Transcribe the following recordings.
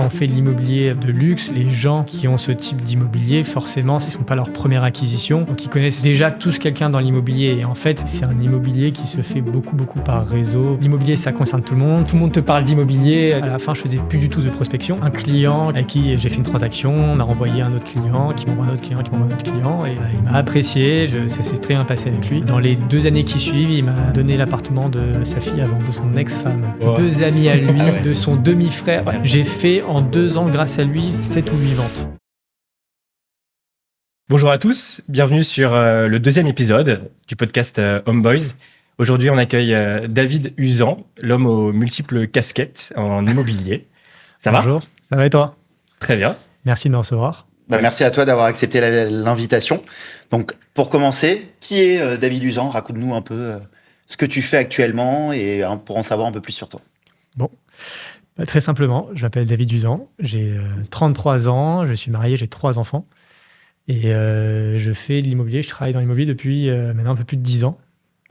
quand on fait de l'immobilier de luxe, les gens qui ont ce type d'immobilier, forcément, ce ne sont pas leur première acquisition. Donc, ils connaissent déjà tous quelqu'un dans l'immobilier. Et en fait, c'est un immobilier qui se fait beaucoup par réseau. L'immobilier, ça concerne tout le monde. Tout le monde te parle d'immobilier. À la fin, je faisais plus du tout de prospection. Un client avec qui j'ai fait une transaction, on m'a renvoyé un autre client, qui m'envoie un autre client, qui m'envoie un autre client. Et il m'a apprécié. Ça s'est très bien passé avec lui. Dans les 2 années qui suivent, il m'a donné l'appartement de sa fille avant, de son ex-femme. Oh. 2 amis à lui, de son demi-frère. Ouais. J'ai fait en 2 ans, grâce à lui, 7 ou 8 ventes. Bonjour à tous, bienvenue sur le 2e épisode du podcast Homeboys. Aujourd'hui, on accueille David Uzan, l'homme aux multiples casquettes en immobilier. Ça va ? Bonjour, ça va et toi ? Très bien. Merci de me recevoir. Merci à toi d'avoir accepté l'invitation. Donc, pour commencer, qui est David Uzan ? Raconte-nous un peu ce que tu fais actuellement et pour en savoir un peu plus sur toi. Bon, très simplement, je m'appelle David Uzan, j'ai 33 ans, je suis marié, j'ai 3 enfants et je fais de l'immobilier, je travaille dans l'immobilier depuis maintenant un peu plus de 10 ans.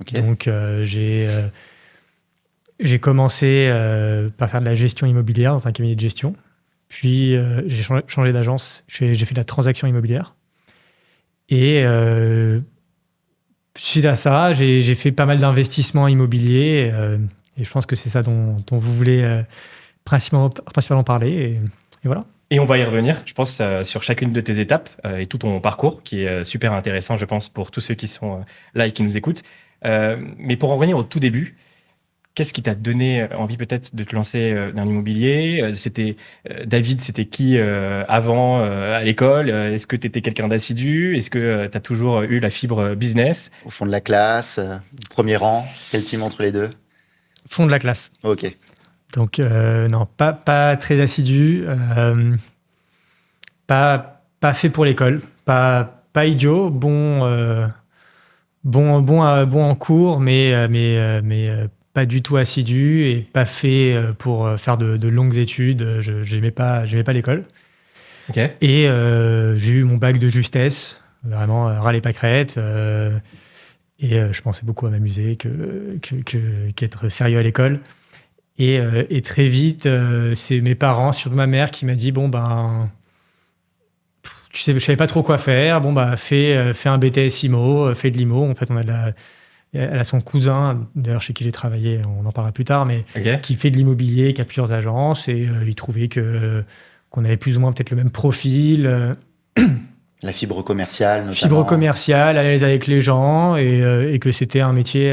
Okay. Donc, j'ai commencé par faire de la gestion immobilière dans un cabinet de gestion. Puis, j'ai changé d'agence. J'ai fait de la transaction immobilière. Et suite à ça, j'ai fait pas mal d'investissements immobiliers. Et je pense que c'est ça dont vous voulez principalement parler. Et voilà. Et on va y revenir, je pense, sur chacune de tes étapes et tout ton parcours, qui est super intéressant, je pense, pour tous ceux qui sont là et qui nous écoutent. Mais pour en revenir au tout début, qu'est-ce qui t'a donné envie peut-être de te lancer dans l'immobilier ? David, c'était qui avant à l'école ? Est-ce que tu étais quelqu'un d'assidu ? Est-ce que tu as toujours eu la fibre business ? Au fond de la classe, premier rang, quel team entre les deux ? Fond de la classe. Ok. Donc, non, pas très assidu, pas fait pour l'école, pas idiot, bon en cours, mais pas du tout assidu et pas fait pour faire de longues études. J'aimais pas l'école. Okay. Et j'ai eu mon bac de justesse, vraiment râler pas crête. Et je pensais beaucoup à m'amuser qu'être sérieux à l'école. Et très vite, c'est mes parents, surtout ma mère, qui m'a dit tu sais, je savais pas trop quoi faire. Fais un BTS IMO, fais de l'IMO. En fait, elle a son cousin, d'ailleurs chez qui j'ai travaillé, on en parlera plus tard, mais qui fait de l'immobilier, qui a plusieurs agences, et il trouvait qu'on avait plus ou moins peut-être le même profil. La fibre commerciale, notamment. Fibre commerciale, à l'aise avec les gens, et que c'était un métier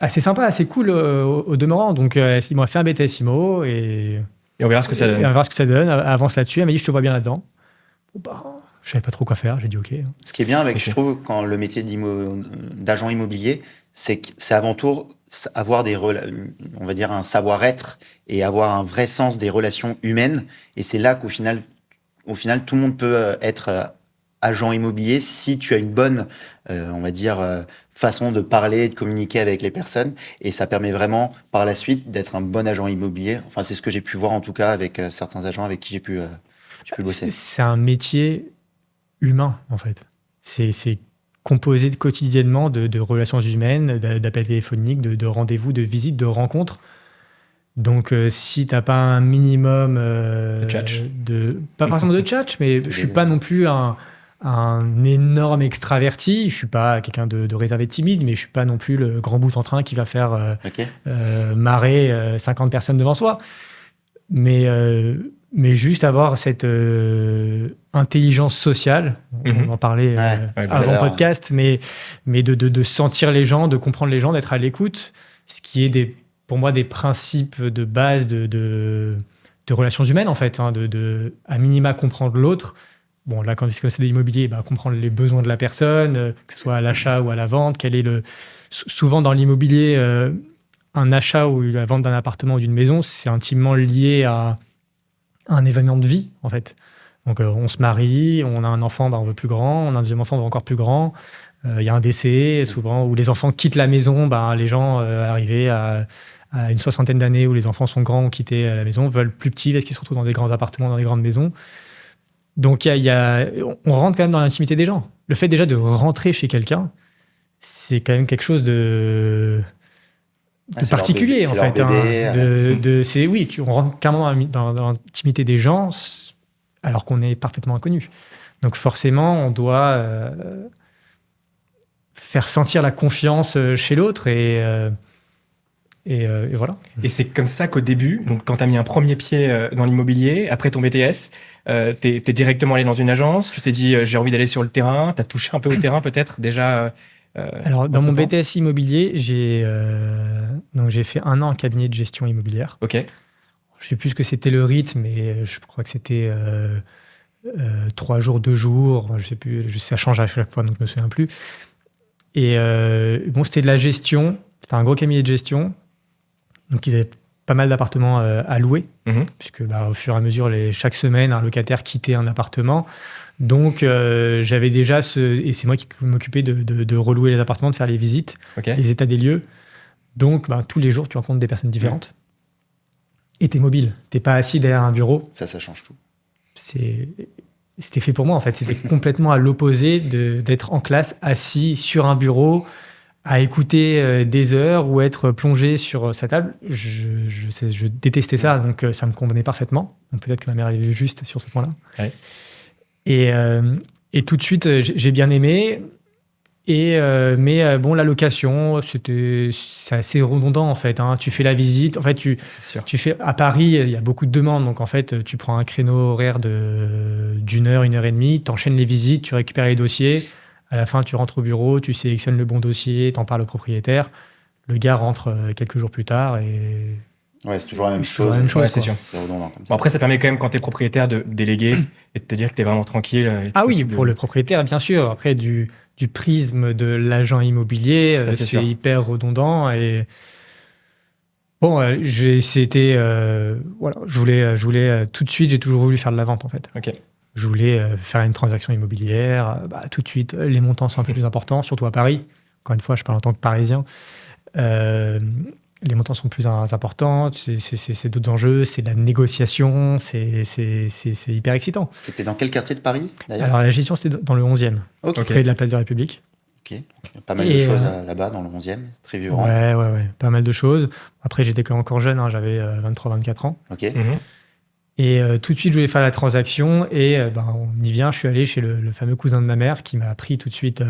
assez sympa, assez cool au demeurant. Donc, il m'a fait un BTS IMO, et on verra ce que ça donne. On verra ce que ça donne. Avance là-dessus. Elle m'a dit, je te vois bien là-dedans. Je savais pas trop quoi faire, j'ai dit OK. Ce qui est bien je trouve, quand le métier d'agent immobilier, c'est avant tout avoir on va dire un savoir-être et avoir un vrai sens des relations humaines. Et c'est là qu'au final, tout le monde peut être agent immobilier si tu as une bonne, on va dire, façon de parler et de communiquer avec les personnes. Et ça permet vraiment, par la suite, d'être un bon agent immobilier. Enfin, c'est ce que j'ai pu voir, en tout cas, avec certains agents avec qui j'ai pu bosser. C'est un métier humain, en fait. C'est composé quotidiennement de relations humaines, d'appels téléphoniques, de rendez-vous, de visites, de rencontres. Donc, si tu n'as pas un minimum de tchatch. Pas forcément de tchatch, mais je ne suis pas non plus un énorme extraverti. Je ne suis pas quelqu'un de réservé timide, mais je ne suis pas non plus le grand bout en train qui va faire marrer 50 personnes devant soi. Mais juste avoir cette intelligence sociale, on en parlait avant le podcast, mais de sentir les gens, de comprendre les gens, d'être à l'écoute, ce qui est pour moi des principes de base de relations humaines, en fait, à minima comprendre l'autre. Bon, là, quand c'est de l'immobilier, comprendre les besoins de la personne, que ce soit à l'achat ou à la vente, souvent dans l'immobilier, un achat ou la vente d'un appartement ou d'une maison, c'est intimement lié à un événement de vie, en fait. Donc, on se marie, on a un enfant, on veut plus grand, on a un deuxième enfant, on veut encore plus grand. Il y a un décès, souvent, où les enfants quittent la maison. Les gens arrivés à une 60aine d'années où les enfants sont grands, ont quitté la maison, veulent plus petits, parce qu'ils se retrouvent dans des grands appartements, dans des grandes maisons. Donc, on rentre quand même dans l'intimité des gens. Le fait déjà de rentrer chez quelqu'un, c'est quand même quelque chose particulier, en fait. On rentre carrément dans l'intimité des gens alors qu'on est parfaitement inconnu. Donc forcément, on doit faire sentir la confiance chez l'autre et voilà. Et c'est comme ça qu'au début, donc quand tu as mis un premier pied dans l'immobilier, après ton BTS, t'es directement allé dans une agence, tu t'es dit j'ai envie d'aller sur le terrain, tu as touché un peu au terrain peut-être déjà Alors, dans mon BTS immobilier, j'ai fait 1 an en cabinet de gestion immobilière. Ok. Je ne sais plus ce que c'était le rythme, mais je crois que c'était 3 jours, 2 jours. Je sais plus, ça change à chaque fois, donc je ne me souviens plus. Et c'était de la gestion. C'était un gros cabinet de gestion. Donc, ils avaient pas mal d'appartements à louer, puisque au fur et à mesure, chaque semaine, un locataire quittait un appartement. Donc, j'avais déjà et c'est moi qui m'occupais de relouer les appartements, de faire les visites, les états des lieux. Donc, tous les jours, tu rencontres des personnes différentes. Et t'es mobile. T'es pas assis derrière un bureau. Ça change tout. C'était fait pour moi, en fait. C'était complètement à l'opposé d'être en classe, assis sur un bureau, à écouter des heures ou être plongé sur sa table. Je détestais ça, donc ça me convenait parfaitement. Donc, peut-être que ma mère est juste sur ce point-là. Ouais. Et tout de suite, j'ai bien aimé. Mais la location, c'est assez redondant en fait. Tu fais la visite. En fait, tu fais à Paris, il y a beaucoup de demandes. Donc en fait, tu prends un créneau horaire d'1 heure, 1h30, t'enchaînes les visites, tu récupères les dossiers. À la fin, tu rentres au bureau, tu sélectionnes le bon dossier, t'en parles au propriétaire. Le gars rentre quelques jours plus tard et... Ouais, c'est toujours la même chose. Ouais, c'est sûr. C'est redondant comme ça. Bon, après, ça permet quand même, quand tu es propriétaire, de déléguer et de te dire que tu es vraiment tranquille. Pour le propriétaire, bien sûr. Après, du prisme de l'agent immobilier, c'est hyper redondant. Et bon, je voulais tout de suite, j'ai toujours voulu faire de la vente, en fait. Ok. Je voulais faire une transaction immobilière. Tout de suite, les montants sont un peu plus importants, surtout à Paris. Encore une fois, je parle en tant que Parisien. Les montants sont plus importants, c'est d'autres enjeux, c'est de la négociation, c'est hyper excitant. C'était dans quel quartier de Paris, d'ailleurs ? Alors, la gestion, c'était dans le 11e, près de la place de la République. Ok, pas mal de choses là-bas, dans le 11e, très vivant. Ouais, pas mal de choses. Après, j'étais encore jeune, j'avais 23-24 ans. Ok. Et tout de suite, je voulais faire la transaction, et on y vient, je suis allé chez le fameux cousin de ma mère, qui m'a pris tout de suite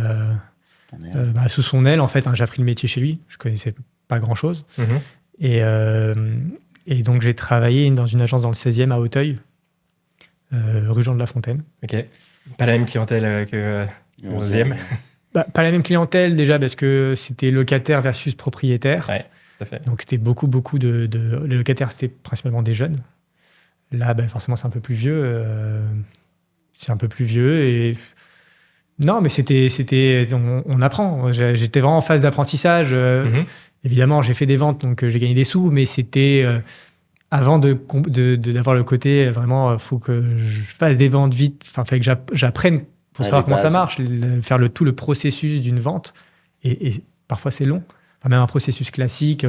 sous son aile, en fait. J'ai appris le métier chez lui, je connaissais pas grand-chose. Et donc, j'ai travaillé dans une agence dans le 16e à Auteuil, rue Jean de La Fontaine. Ok. Pas la même clientèle que le 11e. Pas la même clientèle, déjà, parce que c'était locataire versus propriétaire. Ouais, tout à fait. Donc, c'était beaucoup de... Les locataires, c'était principalement des jeunes. Là, forcément, c'est un peu plus vieux. Et... Non, mais on apprend. J'étais vraiment en phase d'apprentissage. Évidemment, j'ai fait des ventes, donc j'ai gagné des sous, mais c'était avant d'avoir le côté vraiment, faut que je fasse des ventes vite. Enfin, fait que j'apprenne pour savoir comment ça marche, faire tout le processus d'une vente. Et parfois, c'est long. Enfin, même un processus classique,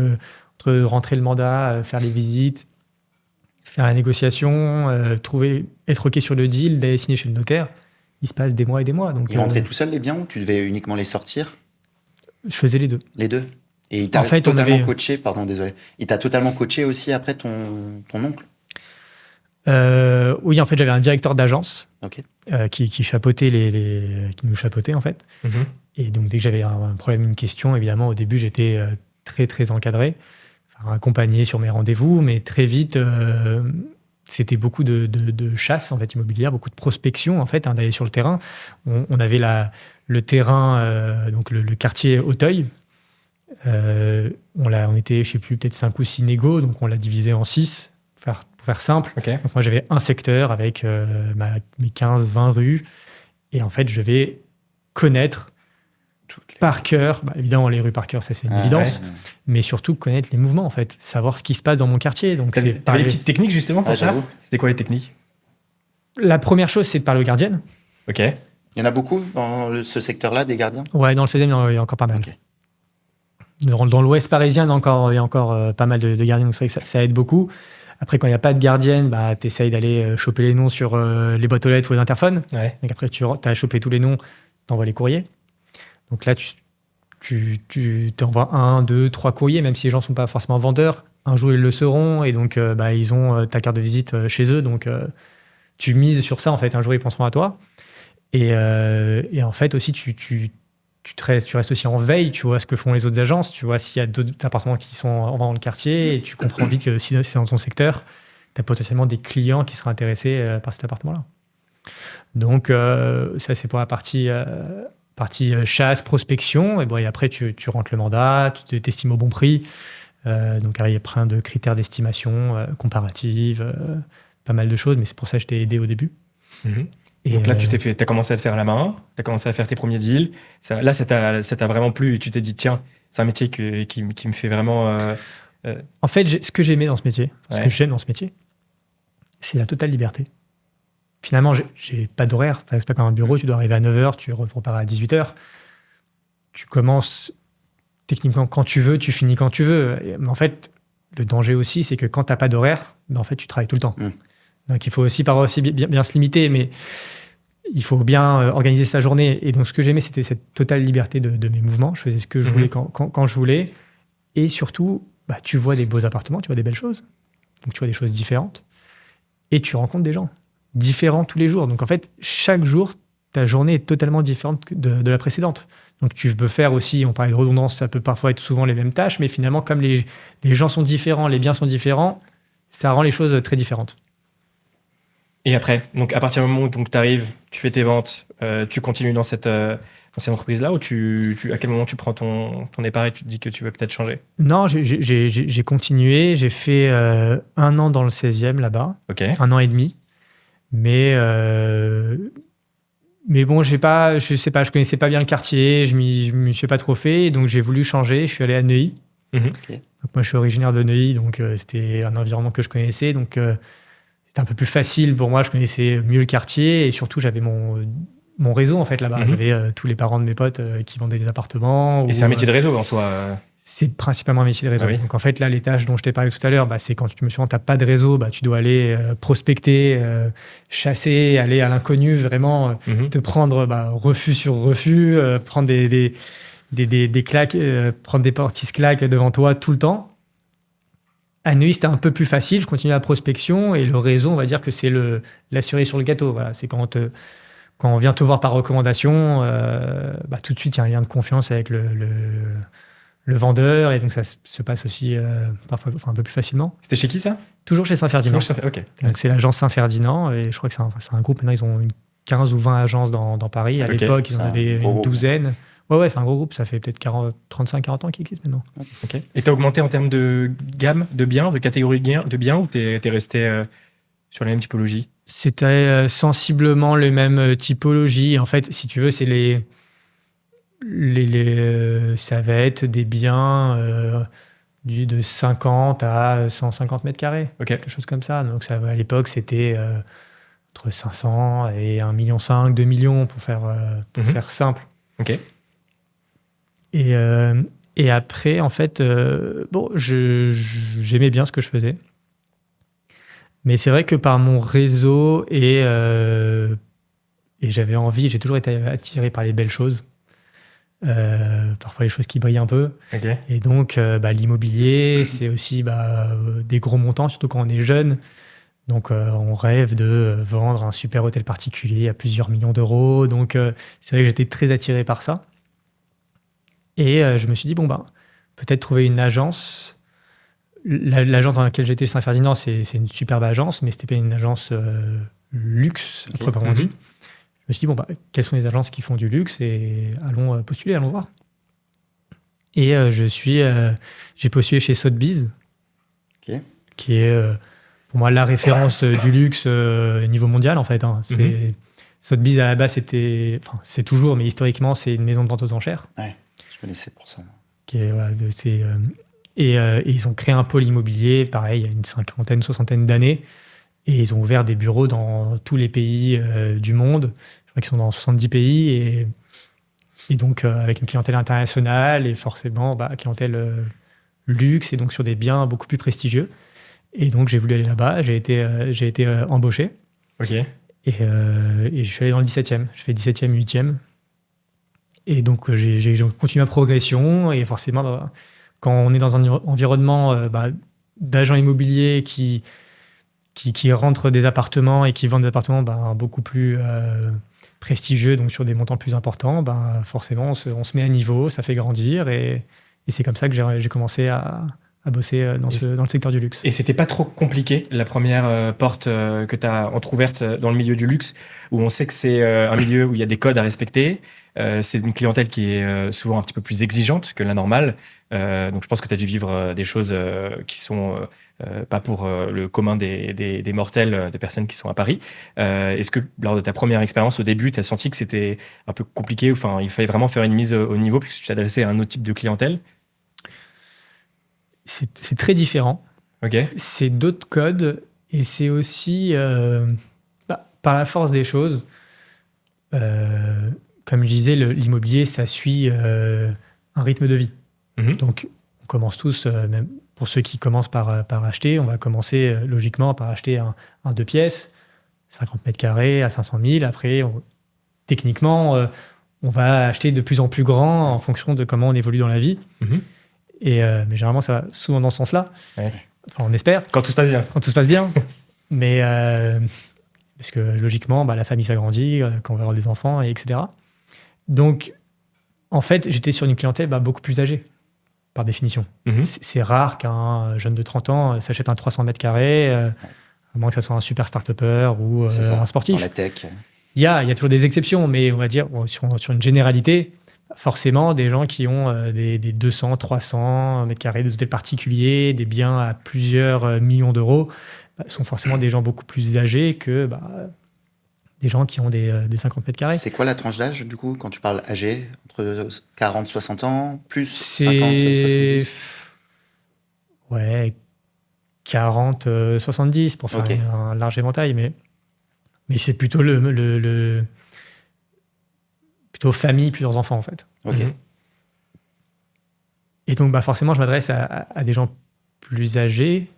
entre rentrer le mandat, faire les visites, faire la négociation, être OK sur le deal, d'aller signer chez le notaire. Il se passe des mois et des mois. Donc, ils rentraient tout seuls, les biens, ou tu devais uniquement les sortir ? Je faisais les deux. Les deux ? Et il t'a coaché, pardon, désolé. Il t'a totalement coaché aussi après ton oncle ? Oui, en fait, j'avais un directeur d'agence qui chapeautait qui nous chapeautait, en fait. Et donc, dès que j'avais un problème, une question, évidemment, au début, j'étais très, très encadré, accompagné sur mes rendez-vous, mais très vite... C'était beaucoup de chasse en fait immobilière, beaucoup de prospection en fait, d'aller sur le terrain. On avait le terrain, donc le quartier Auteuil. On était, je sais plus, peut-être 5 ou 6 négos, donc on l'a divisé en 6 pour faire simple. Donc moi j'avais un secteur avec mes 15-20 rues, et en fait je vais connaître par cœur, évidemment les rues par cœur, ça c'est une évidence, mais surtout connaître les mouvements en fait, savoir ce qui se passe dans mon quartier. Donc t'avais des petites techniques justement pour ça ? C'était quoi les techniques ? La première chose, c'est de parler aux gardiennes. Ok. Il y en a beaucoup dans ce secteur-là, des gardiens ? Ouais, dans le 16e, il y a encore pas mal. Okay. Dans l'ouest parisien, il y a encore pas mal de gardiennes, donc c'est vrai que ça aide beaucoup. Après, quand il n'y a pas de gardienne, tu essayes d'aller choper les noms sur les boîtes aux lettres ou les interphones. Donc après, tu as chopé tous les noms, tu envoies les courriers. Donc là, tu tu t'envoies 1, 2, 3 courriers, même si les gens ne sont pas forcément vendeurs. Un jour, ils le seront, et donc ils ont ta carte de visite chez eux. Donc, tu mises sur ça, en fait. Un jour, ils penseront à toi. Et en fait, aussi, tu restes aussi en veille, tu vois ce que font les autres agences, tu vois s'il y a d'autres appartements qui sont en vente dans le quartier, et tu comprends vite que si c'est dans ton secteur, tu as potentiellement des clients qui seraient intéressés par cet appartement-là. Donc, ça, c'est pour la partie chasse, prospection. Et après, tu rentres le mandat, tu t'estimes au bon prix. Donc, il y a plein de critères d'estimation comparative, pas mal de choses, mais c'est pour ça que je t'ai aidé au début. Et donc là, tu as commencé à te faire la main, tu as commencé à faire tes premiers deals. Ça t'a vraiment plu et tu t'es dit, tiens, c'est un métier qui me fait vraiment... En fait, ce que j'aimais dans ce métier, ce que j'aime dans ce métier, c'est la totale liberté. Finalement, j'ai pas d'horaire. C'est pas comme un bureau, tu dois arriver à 9h, tu repars à 18h. Tu commences techniquement quand tu veux, tu finis quand tu veux. Mais en fait, le danger aussi, c'est que quand tu n'as pas d'horaire, en fait, tu travailles tout le temps. Donc, il faut aussi bien se limiter, mais il faut bien organiser sa journée. Et donc, ce que j'aimais, c'était cette totale liberté de mes mouvements. Je faisais ce que je voulais quand je voulais. Et surtout, tu vois des beaux appartements, tu vois des belles choses. Donc, tu vois des choses différentes. Et tu rencontres des gens différents tous les jours. Donc, en fait, chaque jour, ta journée est totalement différente de la précédente. Donc, tu peux faire aussi, on parlait de redondance, ça peut parfois être souvent les mêmes tâches, mais finalement, comme les gens sont différents, les biens sont différents, ça rend les choses très différentes. Et après, donc à partir du moment où tu arrives, tu fais tes ventes, tu continues dans cette entreprise-là, ou à quel moment tu prends ton départ et tu te dis que tu veux peut-être changer? Non, j'ai continué. J'ai fait 1 an dans le 16e là-bas, 1 an et demi. Mais bon, je connaissais pas bien le quartier, je m'y suis pas trop fait, donc j'ai voulu changer. Je suis allé à Neuilly. Donc moi, je suis originaire de Neuilly, donc c'était un environnement que je connaissais, donc c'était un peu plus facile pour moi. Je connaissais mieux le quartier et surtout j'avais mon réseau en fait là-bas. J'avais tous les parents de mes potes qui vendaient des appartements. Et c'est un métier de réseau en soi. C'est principalement un métier de réseau. Ah oui. Donc en fait là, les tâches dont je t'ai parlé tout à l'heure, c'est quand tu me suis dit t'as pas de réseau, tu dois aller prospecter, chasser, aller à l'inconnu, vraiment te prendre refus sur refus, prendre des claques, prendre des portes qui se claquent devant toi tout le temps. À Neuilly, c'était un peu plus facile. Je continue la prospection et le réseau, on va dire que c'est la cerise sur le gâteau. Voilà. C'est quand on vient te voir par recommandation, tout de suite, il y a un lien de confiance avec le vendeur et donc ça se passe aussi parfois un peu plus facilement. C'était chez qui ça? Toujours chez Saint-Ferdinand. Ok. Donc c'est l'agence Saint-Ferdinand et je crois que c'est un groupe. Maintenant, ils ont 15 ou 20 agences dans Paris. À l'époque, ils en avaient une douzaine. Ouais, c'est un gros groupe. Ça fait peut-être 35-40 ans qu'il existe maintenant. Okay. Et tu as augmenté en termes de gamme de biens, de catégorie de biens, ou tu es resté sur la même typologie? C'était sensiblement les mêmes typologies. En fait, si tu veux, c'est ça va être des biens de 50 à 150 mètres carrés. Quelque chose comme ça. Donc, à l'époque, c'était entre 500 et 1,5 million, 2 millions pour faire simple. Ok. Et après, en fait, j'aimais bien ce que je faisais. Mais c'est vrai que par mon réseau et j'avais envie, j'ai toujours été attiré par les belles choses. Parfois les choses qui brillent un peu. Et donc, l'immobilier, c'est aussi des gros montants, surtout quand on est jeune. Donc, on rêve de vendre un super hôtel particulier à plusieurs millions d'euros. Donc, c'est vrai que j'étais très attiré par ça. Et je me suis dit, peut-être trouver une agence. L'agence dans laquelle j'étais, Saint-Ferdinand, c'est une superbe agence, mais ce n'était pas une agence luxe, proprement dit. Je me suis dit, quelles sont les agences qui font du luxe? Et allons postuler, allons voir. Et j'ai postulé chez Sotheby's, qui est pour moi la référence du luxe au niveau mondial, en fait. Sotheby's, à la base, c'est toujours, mais historiquement, c'est une maison de vente aux enchères. Ouais. Je connaissais pour ça. Et ils ont créé un pôle immobilier, pareil, il y a une 60 d'années. Et ils ont ouvert des bureaux dans tous les pays du monde. Je crois qu'ils sont dans 70 pays. Et donc, avec une clientèle internationale et forcément, clientèle luxe et donc sur des biens beaucoup plus prestigieux. Et donc, j'ai voulu aller là-bas. J'ai été embauché. Ok. Et je suis allé dans le 17e. Je fais 17e, 8e. Et donc, j'ai continué ma progression. Et forcément, quand on est dans un environnement d'agents immobiliers qui rentrent des appartements et qui vendent des appartements beaucoup plus prestigieux, donc sur des montants plus importants, forcément, on se met à niveau, ça fait grandir. Et c'est comme ça que j'ai commencé à bosser dans le secteur du luxe. Et c'était pas trop compliqué, la première porte que tu as entrouverte dans le milieu du luxe, où on sait que c'est un milieu où il y a des codes à respecter. C'est une clientèle qui est souvent un petit peu plus exigeante que la normale. Donc je pense que tu as dû vivre des choses qui sont pas pour le commun des mortels, des personnes qui sont à Paris. Est-ce que lors de ta première expérience, au début, tu as senti que c'était un peu compliqué, enfin, il fallait vraiment faire une mise au niveau puisque tu t'adressais à un autre type de clientèle? C'est très différent. Okay. C'est d'autres codes et c'est aussi, par la force des choses, comme je disais, l'immobilier, ça suit un rythme de vie. Mm-hmm. Donc, on commence tous, même pour ceux qui commencent par acheter, on va commencer logiquement par acheter un 2 pièces, 50 mètres carrés à 500 000. Après, techniquement, on va acheter de plus en plus grand en fonction de comment on évolue dans la vie. Mm-hmm. Mais généralement, ça va souvent dans ce sens-là. Ouais. Enfin, on espère. Quand tout se passe bien. Quand tout se passe bien. Mais parce que logiquement, la famille s'agrandit, quand on va avoir des enfants, etc. Donc, en fait, j'étais sur une clientèle beaucoup plus âgée, par définition. Mm-hmm. C'est rare qu'un jeune de 30 ans s'achète un 300 mètres carrés, à moins que ça soit un super start-upper ou un sportif. Dans la tech. Il y a toujours des exceptions, mais on va dire, sur une généralité, forcément, des gens qui ont des 200, 300 mètres carrés, des hôtels particuliers, des biens à plusieurs millions d'euros, sont forcément des gens beaucoup plus âgés que des gens qui ont des 50 mètres carrés. C'est quoi la tranche d'âge, du coup, quand tu parles âgé? Entre 40, 60 ans, plus 50, 70? Ouais, 40, 70, pour faire un large éventail. Mais c'est plutôt plutôt famille, plusieurs enfants, en fait. Ok. Mm-hmm. Et donc, forcément, je m'adresse à des gens plus âgés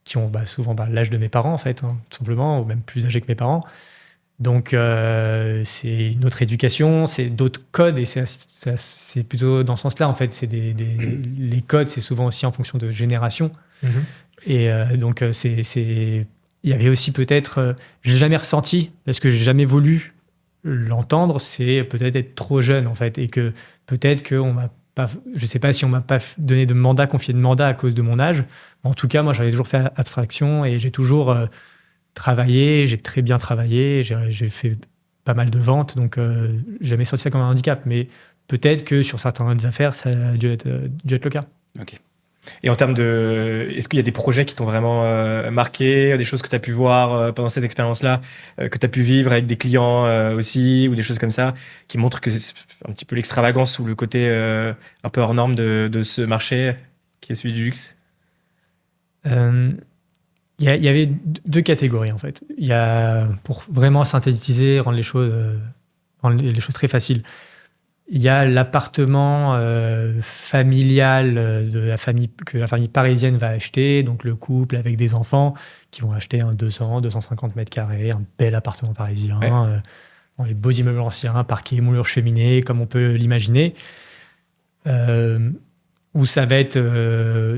qui ont souvent l'âge de mes parents, en fait, tout simplement, ou même plus âgés que mes parents. Donc, c'est une autre éducation, c'est d'autres codes, et c'est plutôt dans ce sens-là, en fait. C'est les codes, c'est souvent aussi en fonction de génération. Mm-hmm. Et donc, il y avait aussi peut-être... j'ai jamais ressenti, parce que j'ai jamais voulu l'entendre, c'est peut-être être trop jeune, en fait, et que peut-être qu'on m'a pas... Je sais pas si on m'a pas donné de mandat, confié de mandat à cause de mon âge. En tout cas, moi, j'avais toujours fait abstraction, et j'ai toujours... travaillé, j'ai très bien travaillé, j'ai fait pas mal de ventes, donc j'ai jamais senti ça comme un handicap, mais peut-être que sur certaines affaires, ça a dû être le cas. Ok. Et en termes de... Est-ce qu'il y a des projets qui t'ont vraiment marqué, des choses que tu as pu voir pendant cette expérience-là, que tu as pu vivre avec des clients aussi, ou des choses comme ça, qui montrent que c'est un petit peu l'extravagance ou le côté un peu hors norme de ce marché qui est celui du luxe? Il y avait deux catégories, en fait. Il y a, pour vraiment synthétiser, rendre les choses très faciles, il y a l'appartement familial que la famille parisienne va acheter, donc le couple avec des enfants qui vont acheter un 200, 250 mètres carrés, un bel appartement parisien, dans les beaux immeubles anciens, parquet, moulure, cheminée, comme on peut l'imaginer. Où ça va être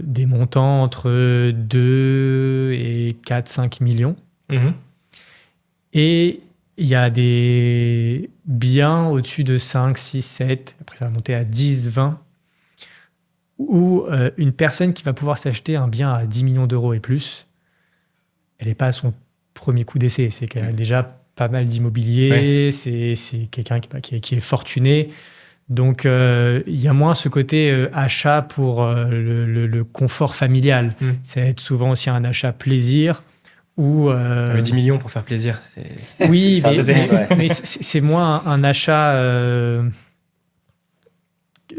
des montants entre 2 et 4, 5 millions. Mmh. Et il y a des biens au-dessus de 5, 6, 7, après ça va monter à 10, 20, où une personne qui va pouvoir s'acheter un bien à 10 millions d'euros et plus, elle n'est pas à son premier coup d'essai. C'est qu'elle a déjà pas mal d'immobilier, c'est quelqu'un qui est fortuné. Donc, il y a moins ce côté achat pour le confort familial. Ça va être souvent aussi un achat plaisir. Le 10 millions pour faire plaisir. Oui, mais c'est moins un achat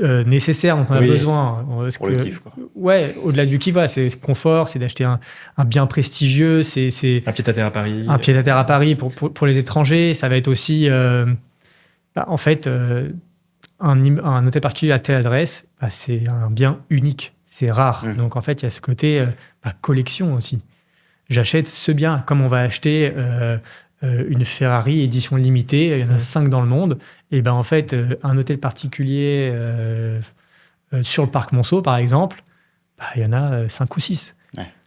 nécessaire dont on a besoin. Pour le kiff, quoi. Ouais, au-delà du kiff, c'est confort, c'est d'acheter un bien prestigieux. C'est un pied-à-terre à Paris. Un pied-à-terre à Paris pour les étrangers. Ça va être aussi, en fait... un hôtel particulier à telle adresse, c'est un bien unique, c'est rare. Donc en fait, il y a ce côté collection aussi. J'achète ce bien comme on va acheter une Ferrari édition limitée, il y en a 5 dans le monde, et ben en fait, un hôtel particulier sur le parc Monceau, par exemple, il y en a 5 ou 6.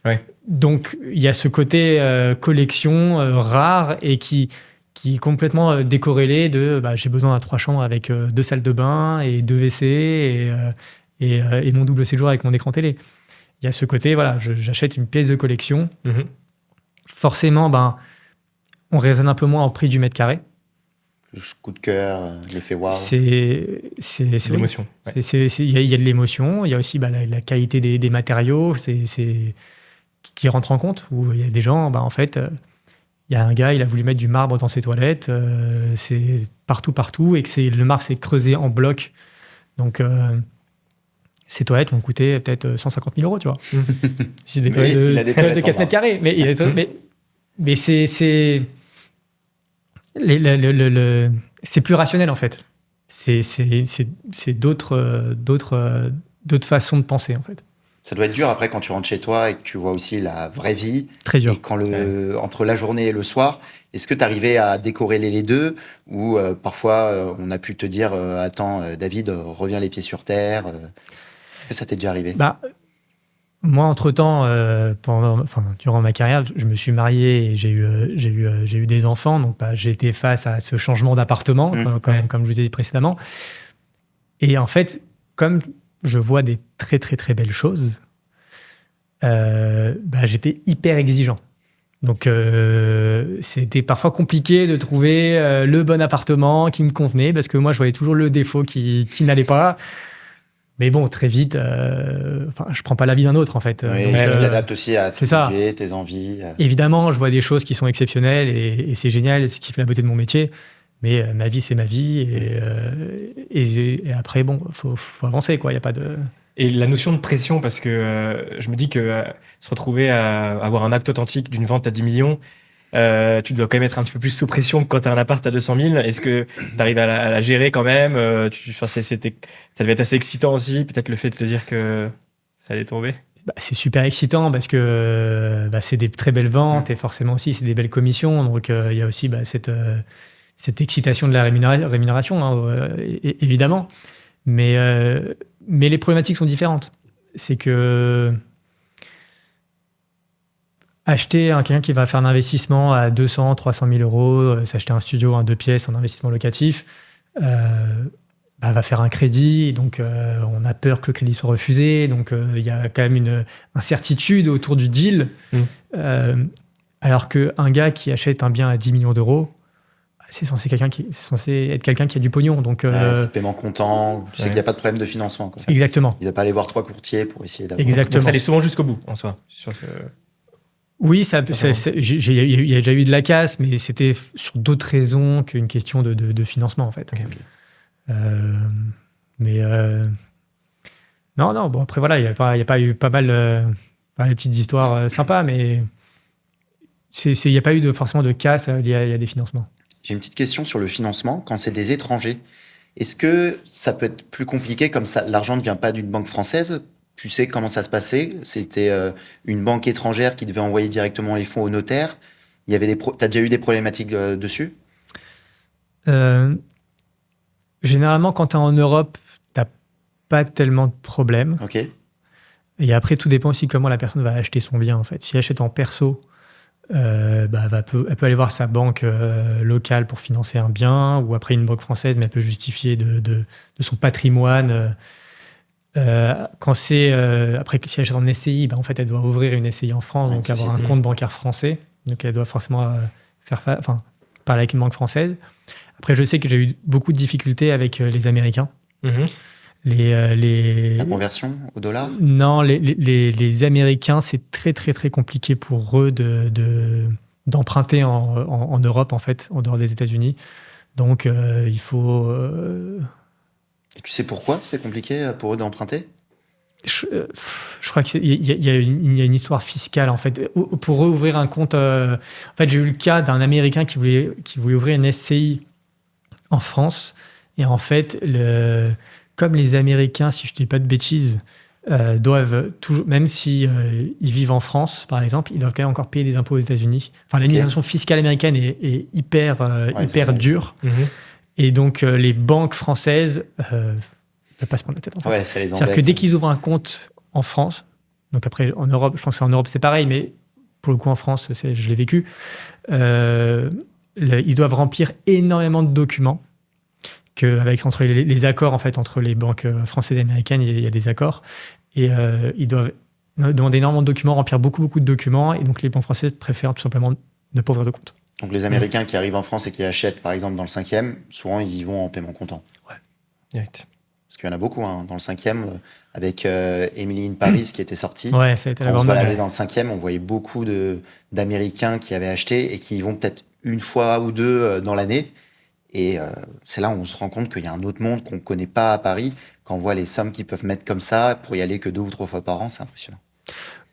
Ouais. Donc, il y a ce côté collection rare et qui est complètement décorrélé de j'ai besoin d'un 3 chambres avec 2 salles de bain et 2 WC et mon double séjour avec mon écran télé. Il y a ce côté, voilà, j'achète une pièce de collection. Forcément, on raisonne un peu moins en prix du mètre carré. Le coup de cœur, l'effet wow. C'est l'émotion. Il y a de l'émotion. Il y a aussi la qualité des matériaux qui rentre en compte. Où il y a des gens, en fait, il y a un gars, il a voulu mettre du marbre dans ses toilettes. C'est partout. Et que le marbre s'est creusé en bloc. Donc, ces toilettes vont coûter peut-être 150 000 €, tu vois. C'est des toilettes de 4 mètres carrés. Mais c'est plus rationnel, en fait. C'est d'autres façons de penser, en fait. Ça doit être dur après quand tu rentres chez toi et que tu vois aussi la vraie vie. Très dur. Et quand entre la journée et le soir, est-ce que tu arrivais à décorréler les deux ou parfois on a pu te dire attends David, reviens les pieds sur terre. Est-ce que ça t'est déjà arrivé? Moi, entre-temps, durant ma carrière, je me suis marié et j'ai eu des enfants. Donc, j'ai été face à ce changement d'appartement, comme je vous ai dit précédemment. Et en fait, comme je vois des très, très, très belles choses, j'étais hyper exigeant. Donc, c'était parfois compliqué de trouver le bon appartement qui me convenait parce que moi, je voyais toujours le défaut qui n'allait pas. Mais bon, très vite, je prends pas l'avis d'un autre, en fait. Oui, tu t'adaptes aussi à ton budget, tes envies. Évidemment, je vois des choses qui sont exceptionnelles et c'est génial, c'est ce qui fait la beauté de mon métier. Mais ma vie, c'est ma vie. Et après, faut avancer, quoi. Il n'y a pas de... Et la notion de pression, parce que je me dis que se retrouver à avoir un acte authentique d'une vente à 10 millions, tu dois quand même être un petit peu plus sous pression que quand tu as un appart à 200 000. Est-ce que tu arrives à la gérer quand même? Ça devait être assez excitant aussi, peut-être le fait de te dire que ça allait tomber. C'est super excitant parce que c'est des très belles ventes et forcément aussi c'est des belles commissions. Donc il y a aussi cette excitation de la rémunération, évidemment. Mais les problématiques sont différentes. C'est que acheter quelqu'un qui va faire un investissement à 200, 300 000 €, s'acheter un studio, un 2 pièces en investissement locatif, va faire un crédit. Donc, on a peur que le crédit soit refusé. Donc, il y a quand même une incertitude autour du deal. Alors qu'un gars qui achète un bien à 10 millions d'euros, c'est censé être quelqu'un qui a du pognon. Donc, c'est paiement comptant. Tu sais qu'il n'y a pas de problème de financement. Quoi. Exactement. Il ne va pas aller voir 3 courtiers pour essayer d'avoir... Exactement. Donc, ça allait souvent jusqu'au bout, en soi. Oui, il y a déjà eu de la casse, mais c'était sur d'autres raisons qu'une question de financement, en fait. Okay. Non, bon, après, voilà, il n'y a pas eu pas mal de petites histoires sympas, mais il n'y a pas eu forcément de casse liée à des financements. J'ai une petite question sur le financement. Quand c'est des étrangers, est-ce que ça peut être plus compliqué comme ça? L'argent ne vient pas d'une banque française? Tu sais comment ça se passait? C'était une banque étrangère qui devait envoyer directement les fonds au notaire. Tu as déjà eu des problématiques dessus? Généralement, quand tu es en Europe, tu n'as pas tellement de problèmes. Ok. Et après, tout dépend aussi comment la personne va acheter son bien, en fait. Si elle achète en perso, elle peut aller voir sa banque locale pour financer un bien, ou après une banque française, mais elle peut justifier de son patrimoine. Quand après, si elle achète en SCI, en fait, elle doit ouvrir une SCI en France, donc avoir un compte bancaire français. Donc, elle doit forcément parler avec une banque française. Après, je sais que j'ai eu beaucoup de difficultés avec les Américains. La conversion au dollar? Non, les Américains, c'est très, très, très compliqué pour eux d'emprunter en Europe, en fait, en dehors des États-Unis. Donc, il faut... Et tu sais pourquoi c'est compliqué pour eux d'emprunter? Je crois qu'il y a une histoire fiscale, en fait. Pour eux, ouvrir un compte... En fait, j'ai eu le cas d'un Américain qui voulait ouvrir une SCI en France. Et en fait, comme les Américains, si je ne dis pas de bêtises, doivent toujours, même si ils vivent en France, par exemple, ils doivent quand même encore payer des impôts aux États-Unis. Enfin, l'administration fiscale américaine est hyper dure. Et donc, les banques françaises ne peuvent pas se prendre la tête. En fait. Ça les embête. C'est-à-dire que dès qu'ils ouvrent un compte en France, donc après, en Europe, je pense qu'en Europe, c'est pareil, mais pour le coup, en France, je l'ai vécu, ils doivent remplir énormément de documents. Entre les accords en fait, entre les banques françaises et américaines, il y a des accords. Et ils doivent demander énormément de documents, remplir beaucoup de documents. Et donc, les banques françaises préfèrent tout simplement ne pas ouvrir de compte. Donc, les Américains qui arrivent en France et qui achètent, par exemple, dans le 5e, souvent, ils y vont en paiement comptant. Ouais, direct. Parce qu'il y en a beaucoup, hein, dans le 5e, avec Emily in Paris qui était sortie. Ouais, ça a été Quand on se baladait dans le 5e, on voyait beaucoup d'Américains qui avaient acheté et qui y vont peut-être une fois ou deux dans l'année. Et c'est là où on se rend compte qu'il y a un autre monde qu'on ne connaît pas à Paris. Quand on voit les sommes qu'ils peuvent mettre comme ça pour y aller que 2 ou 3 fois par an, c'est impressionnant.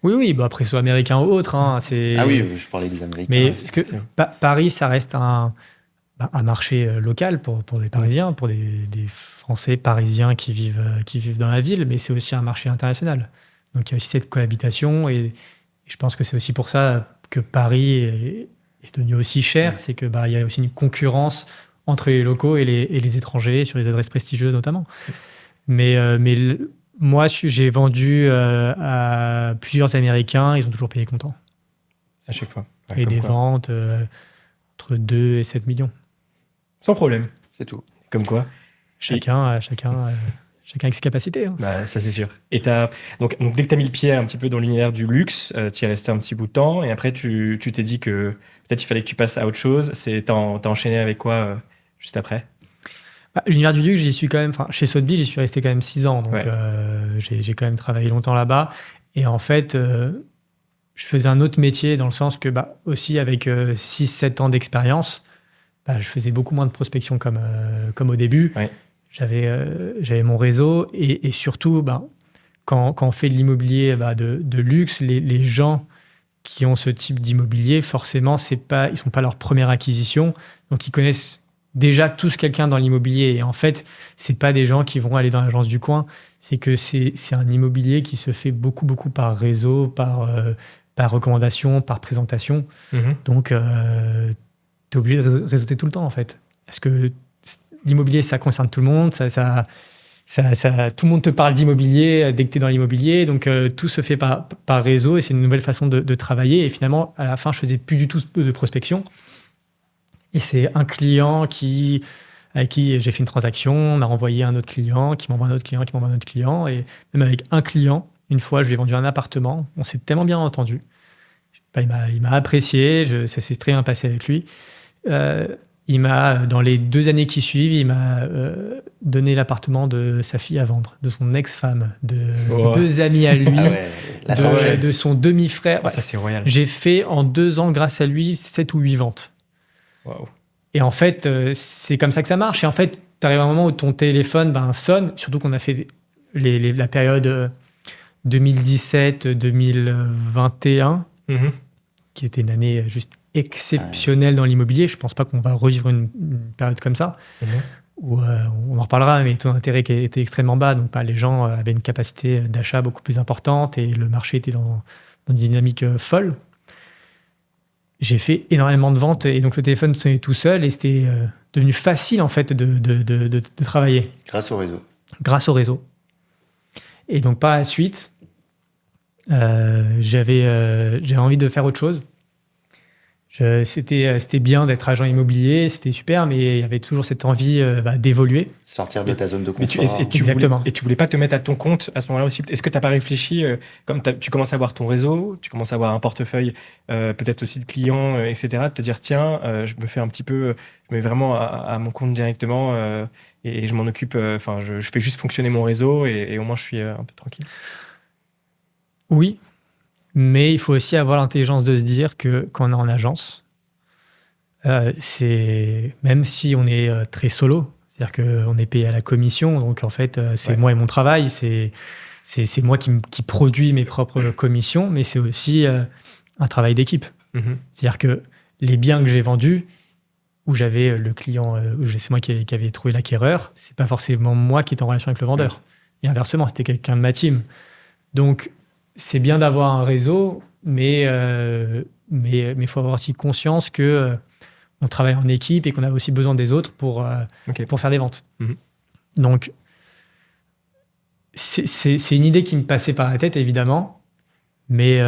Oui, bah après, soit américain ou autre. Hein, Ah oui, je parlais des Américains. Mais parce que Paris, ça reste un marché local pour des Parisiens, pour des Français parisiens qui vivent dans la ville, mais c'est aussi un marché international. Donc il y a aussi cette cohabitation et je pense que c'est aussi pour ça que Paris est devenu aussi cher, c'est que il y a aussi une concurrence entre les locaux et les étrangers sur les adresses prestigieuses notamment. Mais moi, j'ai vendu à plusieurs Américains, ils ont toujours payé content. À chaque fois. Ouais, et des ventes entre 2 et 7 millions. Sans problème. C'est tout. Comme quoi. Chacun avec ses capacités. Hein. Ça, c'est sûr. Et donc, dès que tu as mis le pied un petit peu dans l'univers du luxe, tu y es resté un petit bout de temps et après, tu t'es dit que peut-être il fallait que tu passes à autre chose. T'as enchaîné avec quoi juste après? L'univers du luxe, j'y suis quand même. Chez Sotheby's, j'y suis resté quand même 6 ans. Donc, j'ai quand même travaillé longtemps là-bas. Et en fait, je faisais un autre métier dans le sens que, aussi avec 6-7 ans d'expérience, je faisais beaucoup moins de prospection comme au début. Ouais. J'avais mon réseau et surtout, quand on fait de l'immobilier de luxe, les gens qui ont ce type d'immobilier, forcément, ils ne sont pas leur première acquisition. Donc, ils connaissent déjà tous quelqu'un dans l'immobilier. Et en fait, ce n'est pas des gens qui vont aller dans l'agence du coin. C'est que c'est un immobilier qui se fait beaucoup par réseau, par recommandation, par présentation. Donc, tu es obligé de réseauter tout le temps, en fait. Parce que l'immobilier, ça concerne tout le monde. Tout le monde te parle d'immobilier dès que tu es dans l'immobilier. Donc, tout se fait par réseau et c'est une nouvelle façon de travailler. Et finalement, à la fin, je ne faisais plus du tout de prospection. Et c'est un client avec qui j'ai fait une transaction, m'a renvoyé un autre client, qui m'envoie un autre client, qui m'envoie un autre client. Et même avec un client, une fois, je lui ai vendu un appartement. On s'est tellement bien entendu. Il m'a apprécié. Ça s'est très bien passé avec lui. Dans les 2 années qui suivent, il m'a donné l'appartement de sa fille à vendre, de son ex-femme, de 2 amis à lui, de son demi-frère. Ça, c'est royal. J'ai fait en 2 ans, grâce à lui, 7 ou 8 ventes. Wow. Et en fait, c'est comme ça que ça marche. Et en fait, tu arrives à un moment où ton téléphone sonne, surtout qu'on a fait la période 2017-2021, qui était une année juste exceptionnelle dans l'immobilier. Je ne pense pas qu'on va revivre une période comme ça, où on en reparlera, mais le taux d'intérêt qui était extrêmement bas. Donc, les gens avaient une capacité d'achat beaucoup plus importante et le marché était dans une dynamique folle. J'ai fait énormément de ventes et donc le téléphone sonnait tout seul et c'était devenu facile en fait de travailler. Grâce au réseau. Grâce au réseau. Et donc par la suite, j'avais envie de faire autre chose. C'était bien d'être agent immobilier, c'était super, mais il y avait toujours cette envie d'évoluer. Sortir de ta zone de confort. Et tu voulais pas te mettre à ton compte à ce moment-là aussi? Est-ce que tu n'as pas réfléchi, comme tu commences à avoir ton réseau, tu commences à avoir un portefeuille peut-être aussi de clients, etc., de te dire tiens, je me fais je mets vraiment à mon compte directement et je m'en occupe, je fais juste fonctionner mon réseau et au moins je suis un peu tranquille. Oui. Mais il faut aussi avoir l'intelligence de se dire que quand on est en agence, même si on est très solo, c'est-à-dire qu'on est payé à la commission, donc en fait, c'est moi et mon travail, c'est moi qui produis mes propres commissions, mais c'est aussi un travail d'équipe. C'est-à-dire que les biens que j'ai vendus, où j'avais le client, c'est moi qui avais trouvé l'acquéreur, c'est pas forcément moi qui étais en relation avec le vendeur. Et inversement, c'était quelqu'un de ma team. Donc, c'est bien d'avoir un réseau, mais faut avoir aussi conscience que on travaille en équipe et qu'on a aussi besoin des autres pour faire des ventes. Donc, c'est une idée qui me passait par la tête, évidemment. Mais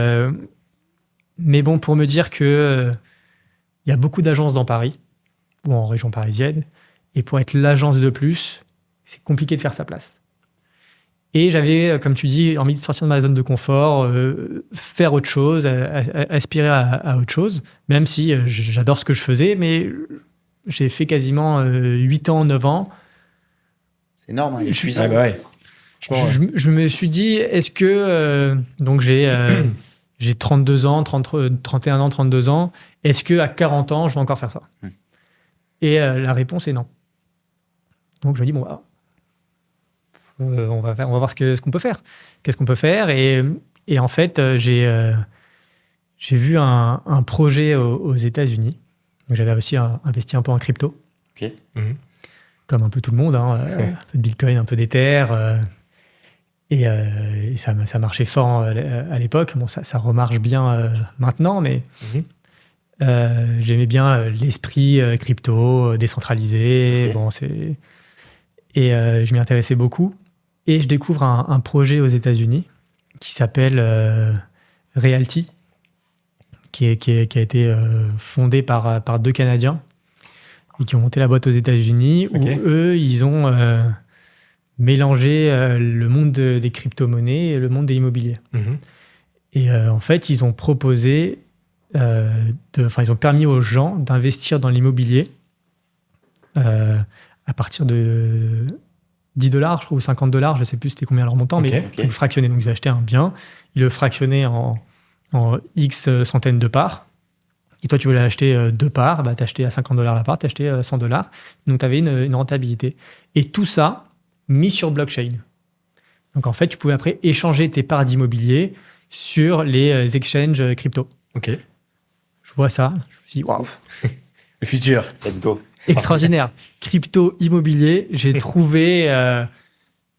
bon, pour me dire que y a beaucoup d'agences dans Paris ou en région parisienne, et pour être l'agence de plus, c'est compliqué de faire sa place. Et j'avais, comme tu dis, envie de sortir de ma zone de confort, faire autre chose, aspirer à autre chose, même si j'adore ce que je faisais, mais j'ai fait quasiment 8 ans, 9 ans. C'est énorme, hein, je me suis dit, est-ce que... donc j'ai 32 ans, 31 ans, 32 ans, est-ce qu'à 40 ans, je vais encore faire ça ? Et la réponse est non. Donc je me dis, bon, on va voir ce qu'on peut faire. Qu'est-ce qu'on peut faire ? Et en fait, j'ai vu un projet aux États-Unis. Donc, j'avais aussi investi un peu en crypto. Okay. Comme un peu tout le monde. Un peu de Bitcoin, un peu d'Ether. Et ça marchait fort à l'époque. Bon, ça remarche bien maintenant, mais j'aimais bien l'esprit crypto, décentralisé. Okay. Et je m'y intéressais beaucoup. Et je découvre un projet aux États-Unis qui s'appelle Realty, qui a été fondé par 2 Canadiens et qui ont monté la boîte aux États-Unis, où eux, ils ont mélangé le monde des crypto-monnaies et le monde de l'immobilier. Et en fait, ils ont proposé, ils ont permis aux gens d'investir dans l'immobilier à partir de $10, je crois, ou $50, je ne sais plus c'était combien leur montant, mais ils fractionnaient. Donc, ils achetaient un bien, ils le fractionnaient en X centaines de parts. Et toi, tu voulais acheter 2 parts, tu achetais à $50 la part, tu achetais $100. Donc, tu avais une rentabilité. Et tout ça mis sur blockchain. Donc, en fait, tu pouvais après échanger tes parts d'immobilier sur les exchanges crypto. Ok. Je vois ça, je me suis dit, waouh. Le futur. Let's go. Extraordinaire. Crypto, immobilier, j'ai trouvé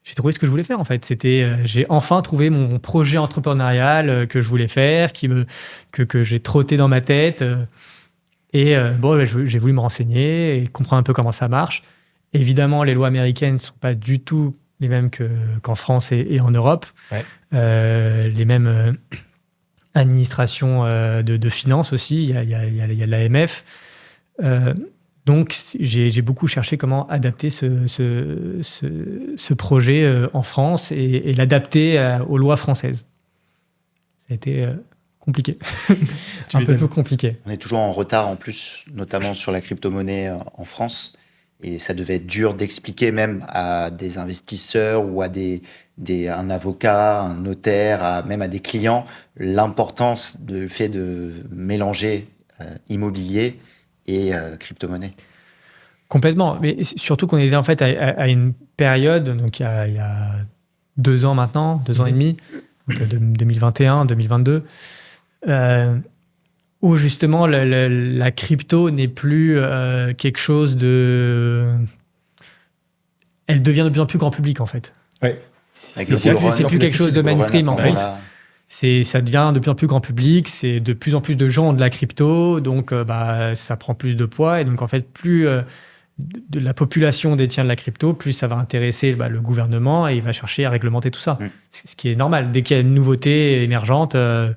ce que je voulais faire en fait. J'ai enfin trouvé mon projet entrepreneurial que je voulais faire, que j'ai trotté dans ma tête. Et j'ai voulu me renseigner et comprendre un peu comment ça marche. Évidemment, les lois américaines ne sont pas du tout les mêmes qu'en France et en Europe. Les mêmes administrations de finances aussi. Il y a l'AMF. Donc, j'ai beaucoup cherché comment adapter ce projet en France et l'adapter aux lois françaises. Ça a été compliqué. Un peu compliqué. On est toujours en retard en plus, notamment sur la crypto-monnaie en France. Et ça devait être dur d'expliquer même à des investisseurs ou à un avocat, un notaire, même à des clients, l'importance du fait de mélanger immobilier et crypto-monnaie. Complètement, mais surtout qu'on était en fait à une période, donc il y a 2 ans maintenant, 2 ans et demi, donc 2021, 2022, où justement la crypto n'est plus quelque chose de... Elle devient de plus en plus grand public en fait. Ouais. C'est plus quelque chose de mainstream en fait. Ça devient de plus en plus grand public, c'est de plus en plus de gens ont de la crypto, donc ça prend plus de poids. Et donc, en fait, plus de la population détient de la crypto, plus ça va intéresser le gouvernement et il va chercher à réglementer tout ça. Ce qui est normal. Dès qu'il y a une nouveauté émergente, on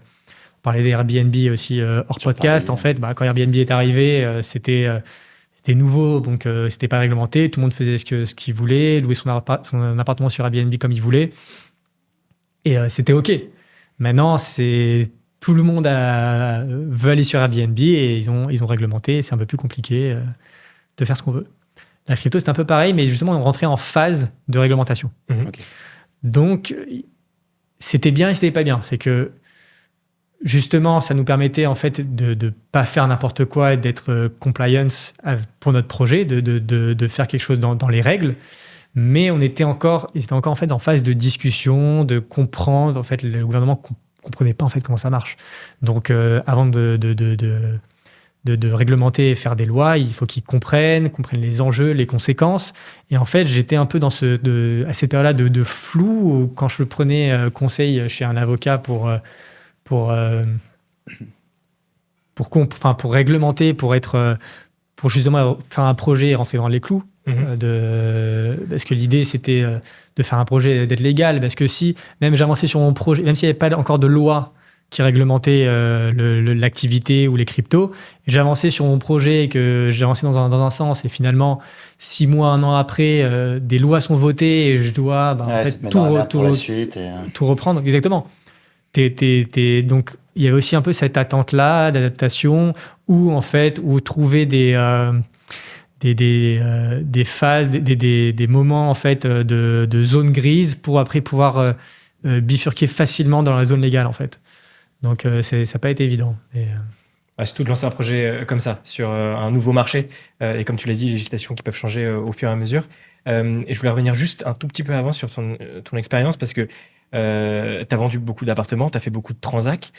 parlait d'Airbnb aussi hors podcast. En fait, quand Airbnb est arrivé, c'était nouveau, donc c'était pas réglementé. Tout le monde faisait ce qu'il voulait, louer son appartement sur Airbnb comme il voulait. Et c'était OK. Maintenant, tout le monde veut aller sur Airbnb et ils ont réglementé. C'est un peu plus compliqué de faire ce qu'on veut. La crypto, c'est un peu pareil, mais justement, on rentrait en phase de réglementation. Okay. Donc, c'était bien et c'était pas bien. C'est que, justement, ça nous permettait en fait de pas faire n'importe quoi et d'être compliance pour notre projet, de faire quelque chose dans les règles. Mais ils étaient encore en fait en phase de discussion, de comprendre. En fait, le gouvernement comprenait pas en fait comment ça marche. Donc, avant de de réglementer et faire des lois, il faut qu'ils comprennent les enjeux, les conséquences. Et en fait, j'étais un peu à cette période-là de flou, quand je prenais conseil chez un avocat pour réglementer, pour justement faire un projet et rentrer dans les clous. Parce que l'idée, c'était de faire un projet, d'être légal. Parce que si, même j'avançais sur mon projet, même s'il n'y avait pas encore de loi qui réglementait l'activité ou les cryptos, j'avançais sur mon projet et que j'avançais dans un sens. Et finalement, 6 mois, 1 an après, des lois sont votées et je dois tout reprendre. Exactement. Donc, il y avait aussi un peu cette attente-là d'adaptation où trouver des phases, des moments en fait de zone grise pour après pouvoir bifurquer facilement dans la zone légale en fait. Donc ça n'a pas été évident. Surtout de lancer un projet comme ça sur un nouveau marché et comme tu l'as dit, législations qui peuvent changer au fur et à mesure. Et je voulais revenir juste un tout petit peu avant sur ton expérience parce que tu as vendu beaucoup d'appartements, tu as fait beaucoup de transacs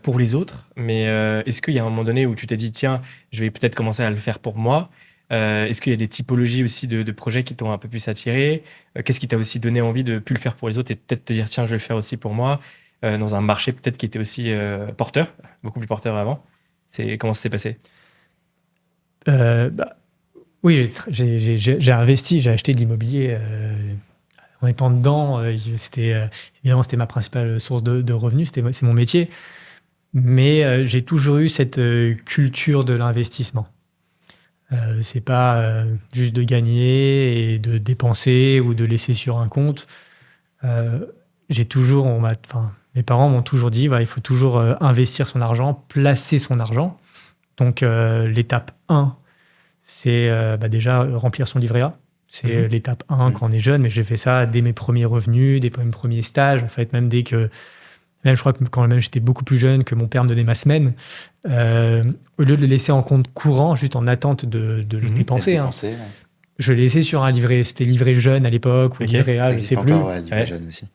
pour les autres, mais est-ce qu'il y a un moment donné où tu t'es dit tiens, je vais peut-être commencer à le faire pour moi? Est-ce qu'il y a des typologies aussi de projets qui t'ont un peu plus attiré? Qu'est-ce qui t'a aussi donné envie de plus le faire pour les autres et peut-être te dire tiens, je vais le faire aussi pour moi dans un marché peut-être qui était aussi porteur, beaucoup plus porteur avant? Comment ça s'est passé? Oui, j'ai investi, j'ai acheté de l'immobilier en étant dedans. Évidemment, c'était ma principale source de revenus, c'est mon métier. Mais j'ai toujours eu cette culture de l'investissement. C'est pas juste de gagner et de dépenser ou de laisser sur un compte. Mes parents m'ont toujours dit il faut toujours investir son argent, placer son argent. Donc l'étape 1, c'est déjà remplir son livret A. C'est l'étape 1 quand on est jeune, mais j'ai fait ça dès mes premiers revenus, dès mes premiers stages, en fait, même je crois que quand j'étais beaucoup plus jeune, que mon père me donnait ma semaine, au lieu de le laisser en compte courant, juste en attente de le dépenser, je le laissais sur un livret, c'était livret jeune à l'époque, ou livret A, je ne sais plus. Livret jeune aussi.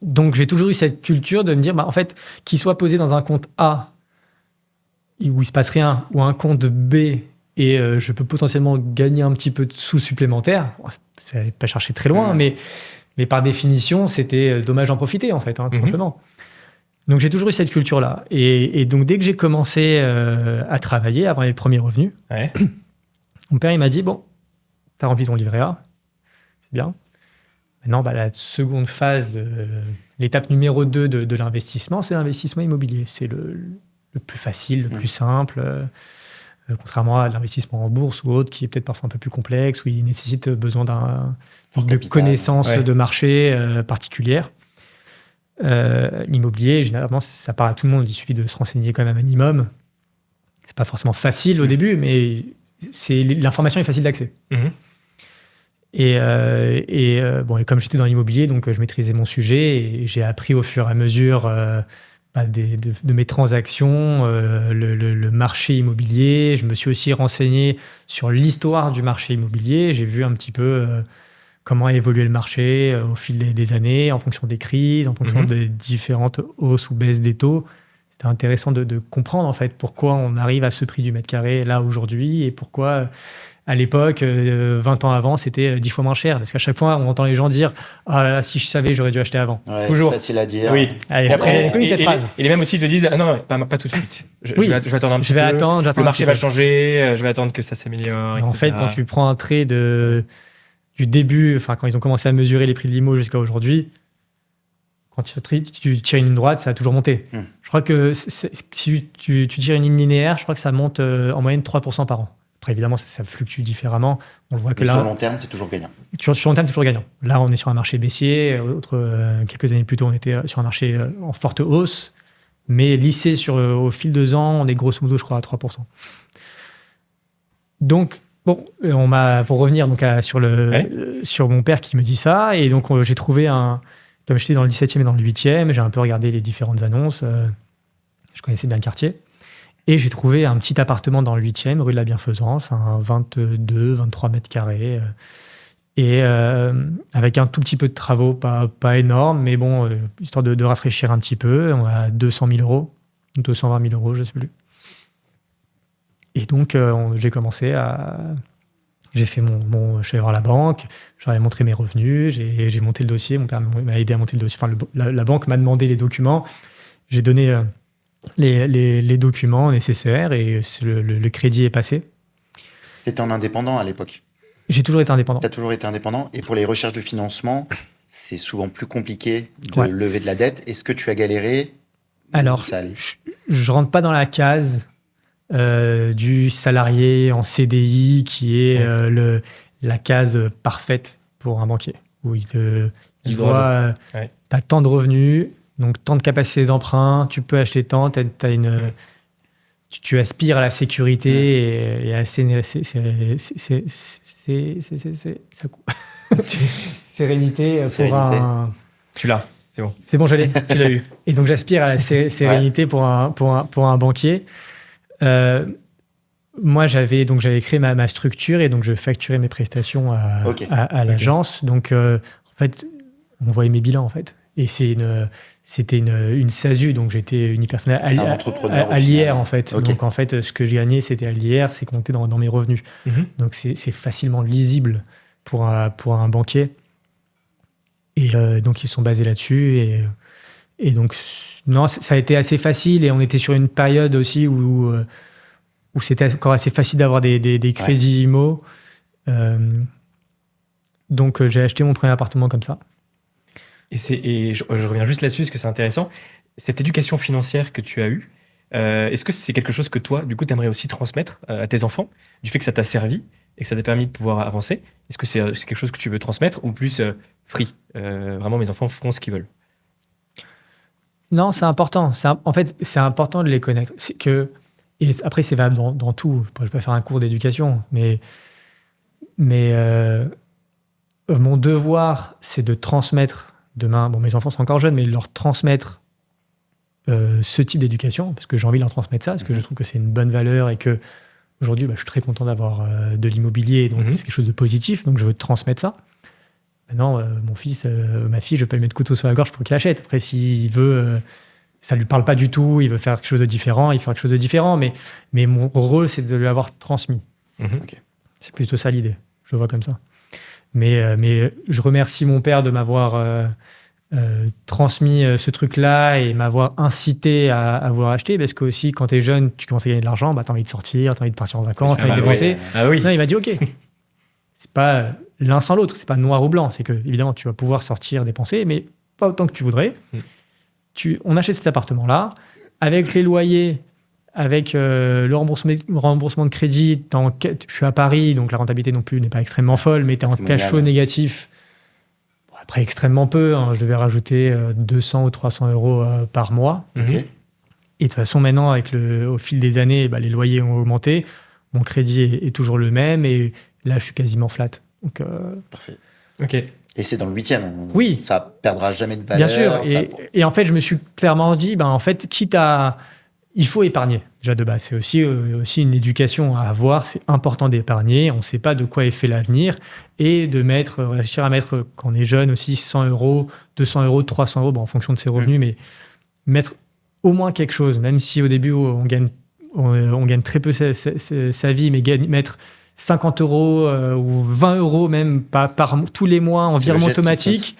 Donc j'ai toujours eu cette culture de me dire, en fait, qu'il soit posé dans un compte A, où il se passe rien, ou un compte B, et je peux potentiellement gagner un petit peu de sous supplémentaires, ça n'allait pas chercher très loin, mais par définition, c'était dommage d'en profiter, en fait, tout simplement. Donc j'ai toujours eu cette culture-là. Et donc dès que j'ai commencé à travailler, avoir les premiers revenus, mon père il m'a dit, bon, t'as rempli ton livret A, c'est bien. Maintenant, la seconde phase, l'étape numéro 2 de l'investissement, c'est l'investissement immobilier. C'est le plus facile, le plus simple, contrairement à l'investissement en bourse ou autre, qui est peut-être parfois un peu plus complexe, où il nécessite besoin de connaissances de marché particulières. L'immobilier, généralement, ça parle à tout le monde. Il suffit de se renseigner quand même un minimum. C'est pas forcément facile au début, mais l'information est facile d'accès. Et comme j'étais dans l'immobilier, donc je maîtrisais mon sujet et j'ai appris au fur et à mesure de mes transactions le marché immobilier. Je me suis aussi renseigné sur l'histoire du marché immobilier. J'ai vu un petit peu comment a évolué le marché au fil des années, en fonction des crises, en fonction des différentes hausses ou baisses des taux. C'était intéressant de comprendre en fait pourquoi on arrive à ce prix du mètre carré là aujourd'hui et pourquoi à l'époque, 20 ans avant, c'était 10 fois moins cher. Parce qu'à chaque fois, on entend les gens dire « Ah là là, si je savais, j'aurais dû acheter avant. » Toujours. C'est facile à dire. Oui. Allez, après, cette phrase. Et les mêmes aussi te disent « Non, pas tout de suite. Je vais attendre un petit peu. Le marché va changer. Je vais attendre que ça s'améliore. » En fait, quand tu prends un trait du début, quand ils ont commencé à mesurer les prix de l'IMO jusqu'à aujourd'hui, quand tu tires une ligne droite, ça a toujours monté. Je crois que si tu tires une ligne linéaire, je crois que ça monte en moyenne 3% par an. Après, évidemment, ça fluctue différemment. On le voit que là, sur le long terme, tu es toujours gagnant. Sur le long terme, tu es toujours gagnant. Là, on est sur un marché baissier. Quelques années plus tôt, on était sur un marché en forte hausse. Mais lissé au fil de ans, on est grosso modo, je crois, à 3%. Donc, pour revenir donc, sur mon père qui me dit ça, et donc j'ai trouvé comme j'étais dans le 17e et dans le 8e, j'ai un peu regardé les différentes annonces. Je connaissais bien le quartier. Et j'ai trouvé un petit appartement dans le 8e, rue de la Bienfaisance, un 23 mètres carrés. Et avec un tout petit peu de travaux, pas énorme, mais bon, histoire de rafraîchir un petit peu. On a 200 000 euros, 220 000 euros, je ne sais plus. Et donc, j'ai commencé j'ai fait je suis allé voir la banque, j'aurais montré mes revenus, j'ai monté le dossier, mon père m'a aidé à monter le dossier. Enfin, la banque m'a demandé les documents, j'ai donné les documents nécessaires et le crédit est passé. Tu étais en indépendant à l'époque? J'ai toujours été indépendant. Tu as toujours été indépendant. Et pour les recherches de financement, c'est souvent plus compliqué de lever de la dette. Est-ce que tu as galéré? Alors, je rentre pas dans la case du salarié en CDI qui est la case parfaite pour un banquier. Où il voit, tu as tant de revenus, donc tant de capacité d'emprunt, tu peux acheter tant, tu aspires à la sécurité et à sérénité pour un... Tu l'as, c'est bon. C'est bon, je l'ai. Tu l'as eu. Et donc j'aspire à la sérénité pour un banquier. Moi, j'avais créé ma structure et donc je facturais mes prestations à l'agence. Donc, en fait, on voyait mes bilans, en fait. Et c'était une SASU, donc j'étais unipersonnel à l'IR, en fait. Okay. Donc, en fait, ce que j'ai gagné, c'était à l'IR, c'est compté dans mes revenus. Donc, c'est facilement lisible pour un banquier. Et donc, ils sont basés là-dessus. Et donc, non, ça a été assez facile. Et on était sur une période aussi où c'était encore assez facile d'avoir des crédits IMO. Donc, j'ai acheté mon premier appartement comme ça. Et je reviens juste là-dessus, parce que c'est intéressant. Cette éducation financière que tu as eue, est-ce que c'est quelque chose que toi, du coup, tu aimerais aussi transmettre à tes enfants, du fait que ça t'a servi et que ça t'a permis de pouvoir avancer? Est-ce que c'est quelque chose que tu veux transmettre ou plus free? Vraiment, mes enfants feront ce qu'ils veulent. Non, c'est important. En fait, c'est important de les connaître. Et après, c'est valable dans tout. Je ne peux pas faire un cours d'éducation, mais mon devoir, c'est de transmettre demain. Bon, mes enfants sont encore jeunes, mais leur transmettre ce type d'éducation, parce que j'ai envie de leur transmettre ça, parce que je trouve que c'est une bonne valeur et que aujourd'hui, je suis très content d'avoir de l'immobilier, donc c'est quelque chose de positif, donc je veux transmettre ça. Maintenant, mon fils, ma fille, je vais pas lui mettre couteau sur la gorge pour qu'il achète. Après, s'il veut, ça lui parle pas du tout, il veut faire quelque chose de différent, il fera quelque chose de différent, mais mon rôle, c'est de lui avoir transmis. Okay. C'est plutôt ça l'idée, je le vois comme ça. Mais je remercie mon père de m'avoir transmis ce truc-là et m'avoir incité à vouloir acheter, parce que aussi, quand tu es jeune, tu commences à gagner de l'argent, tu as envie de sortir, tu as envie de partir en vacances, tu as envie de dépenser. Ah oui. Non, il m'a dit, OK, c'est pas l'un sans l'autre, c'est pas noir ou blanc, c'est que évidemment, tu vas pouvoir sortir, dépenser, mais pas autant que tu voudrais. On achète cet appartement-là, avec les loyers, avec le remboursement de crédit. Je suis à Paris, donc la rentabilité non plus n'est pas extrêmement folle, mais tu es en cash flow négatif. Bon, après, extrêmement peu. Je devais rajouter 200 ou 300 euros par mois. Okay. Et de toute façon, maintenant, au fil des années, les loyers ont augmenté. Mon crédit est toujours le même. Et là, je suis quasiment flat. Donc, parfait. OK. Et c'est dans le 8e. Oui. Ça perdra jamais de valeur. Bien sûr. Et en fait, je me suis clairement dit, en fait, il faut épargner, déjà de base. C'est aussi une éducation à avoir. C'est important d'épargner. On ne sait pas de quoi est fait l'avenir. Et de réussir à mettre, quand on est jeune aussi, 100 euros, 200 euros, 300 euros, en fonction de ses revenus, mais mettre au moins quelque chose, même si au début, on gagne très peu sa vie, mais mettre 50 euros ou 20 euros même par tous les mois en virement automatique.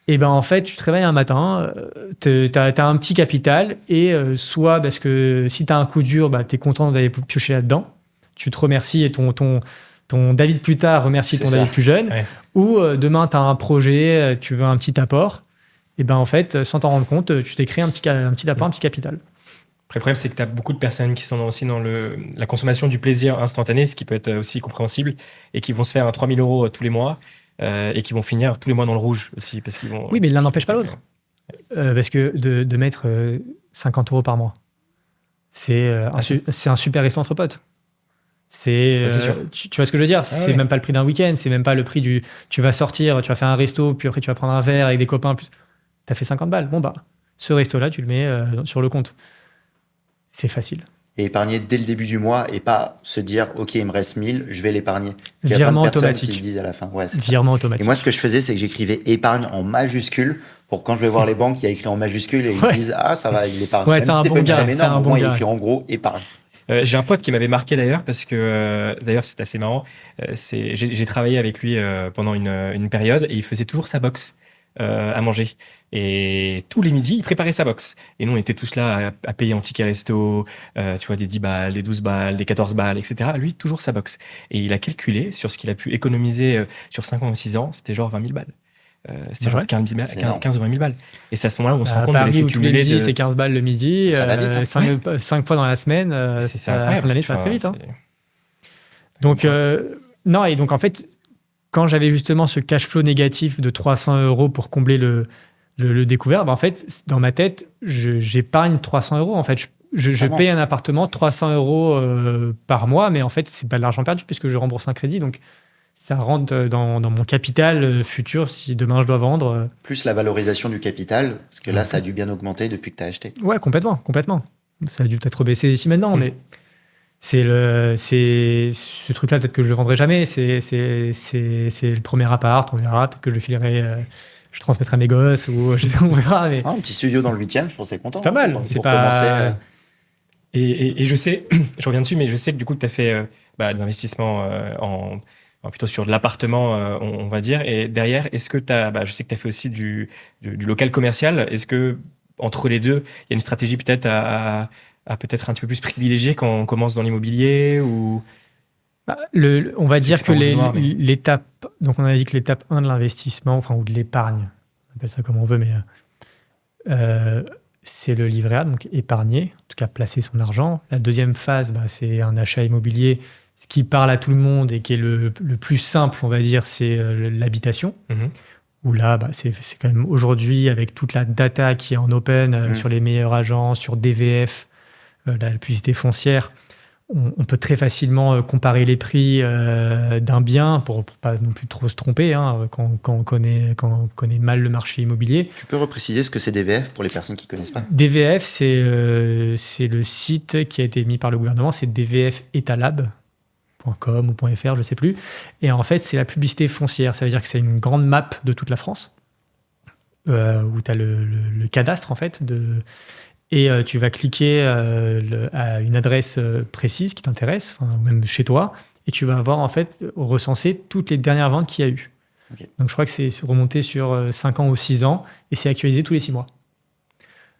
Et en fait, tu te réveilles un matin, tu as un petit capital et soit parce que si tu as un coup dur, tu es content d'aller piocher là-dedans. Tu te remercies et ton David plus tard remercie ton David plus jeune. Ouais. Ou demain, tu as un projet, tu veux un petit apport. Et en fait, sans t'en rendre compte, tu t'es créé un petit apport, un petit capital. Après, le problème, c'est que tu as beaucoup de personnes qui sont aussi dans la consommation du plaisir instantané, ce qui peut être aussi compréhensible, et qui vont se faire 3 000 euros tous les mois. Et qui vont finir tous les mois dans le rouge aussi. Parce qu'ils vont, oui, mais l'un n'empêche pas l'autre. Parce que de mettre 50 euros par mois, c'est un super resto entre potes. Tu vois ce que je veux dire? C'est même pas le prix d'un week-end, c'est même pas le prix du... Tu vas sortir, tu vas faire un resto, puis après tu vas prendre un verre avec des copains. Tu as fait 50 balles. Bon, ce resto-là, tu le mets sur le compte. C'est facile. Et épargner dès le début du mois et pas se dire « Ok, il me reste 1000, je vais l'épargner ». Il y a virement automatique. Qui le disent à la fin. Ouais, virement automatique. Et moi, ce que je faisais, c'est que j'écrivais « épargne » en majuscule pour quand je vais voir les banques, il y a écrit en majuscule et ils disent « Ah, ça va, il épargne ». Ouais, même si c'est pas une somme énorme, au moins il y a écrit en gros « épargne ». J'ai un pote qui m'avait marqué d'ailleurs, parce que d'ailleurs c'est assez marrant. J'ai travaillé avec lui pendant une période et il faisait toujours sa boxe à manger. Et tous les midis, il préparait sa boxe. Et nous, on était tous là à payer en ticket resto, tu vois, des 10 balles, des 12 balles, des 14 balles, etc. Lui, toujours sa boxe. Et il a calculé sur ce qu'il a pu économiser sur 5 ans ou 6 ans, c'était genre 20 000 balles. C'était genre 15 ou 20 000 balles. Et c'est à ce moment-là où on se rend compte de l'effet cumulé. C'est 15 balles le midi, ça va vite, 5 fois dans la semaine, à la fin de l'année, ça va très vite. Hein. Donc, non, et donc en fait, quand j'avais justement ce cash flow négatif de 300 € pour combler le découvert, en fait, dans ma tête, j'épargne 300 €. En fait, je paye un appartement 300 € par mois, mais en fait, c'est pas de l'argent perdu puisque je rembourse un crédit. Donc, ça rentre dans mon capital futur si demain je dois vendre. Plus la valorisation du capital, parce que là, ça a dû bien augmenter depuis que tu as acheté. Ouais, complètement. Ça a dû peut-être baisser ici maintenant, mais c'est ce truc-là, peut-être que je le vendrai jamais. C'est le premier appart, on verra. Peut-être que je le filerai, je transmettrai à mes gosses, ou on verra. Mais... un petit studio dans le 8e, je pensais content. C'est pas mal. Pour commencer. Et je sais, je reviens dessus, mais je sais que du coup, tu as fait des investissements plutôt sur de l'appartement, on va dire. Et derrière, est-ce que je sais que tu as fait aussi du local commercial. Est-ce que entre les deux, il y a une stratégie peut-être à peut-être un petit peu plus privilégiée quand on commence dans l'immobilier ou... on va dire que l'étape... Donc, on a dit que l'étape 1 de l'investissement, ou de l'épargne, on appelle ça comme on veut, mais c'est le livret A, donc épargner, en tout cas placer son argent. La deuxième phase, c'est un achat immobilier. Ce qui parle à tout le monde et qui est le plus simple, on va dire, c'est l'habitation. Où là, c'est quand même aujourd'hui, avec toute la data qui est en open sur les meilleurs agents, sur DVF, la publicité foncière, on peut très facilement comparer les prix d'un bien pour pas non plus trop se tromper quand on connaît mal le marché immobilier. Tu peux repréciser ce que c'est DVF pour les personnes qui ne connaissent pas? DVF, c'est le site qui a été mis par le gouvernement, c'est dvfetalab.com ou .fr, je ne sais plus. Et en fait, c'est la publicité foncière. Ça veut dire que c'est une grande map de toute la France où tu as le cadastre, en fait, et tu vas cliquer à une adresse précise qui t'intéresse, même chez toi, et tu vas avoir en fait recensé toutes les dernières ventes qu'il y a eu. Okay. Donc je crois que c'est remonté sur 5 ans ou 6 ans, et c'est actualisé tous les 6 mois.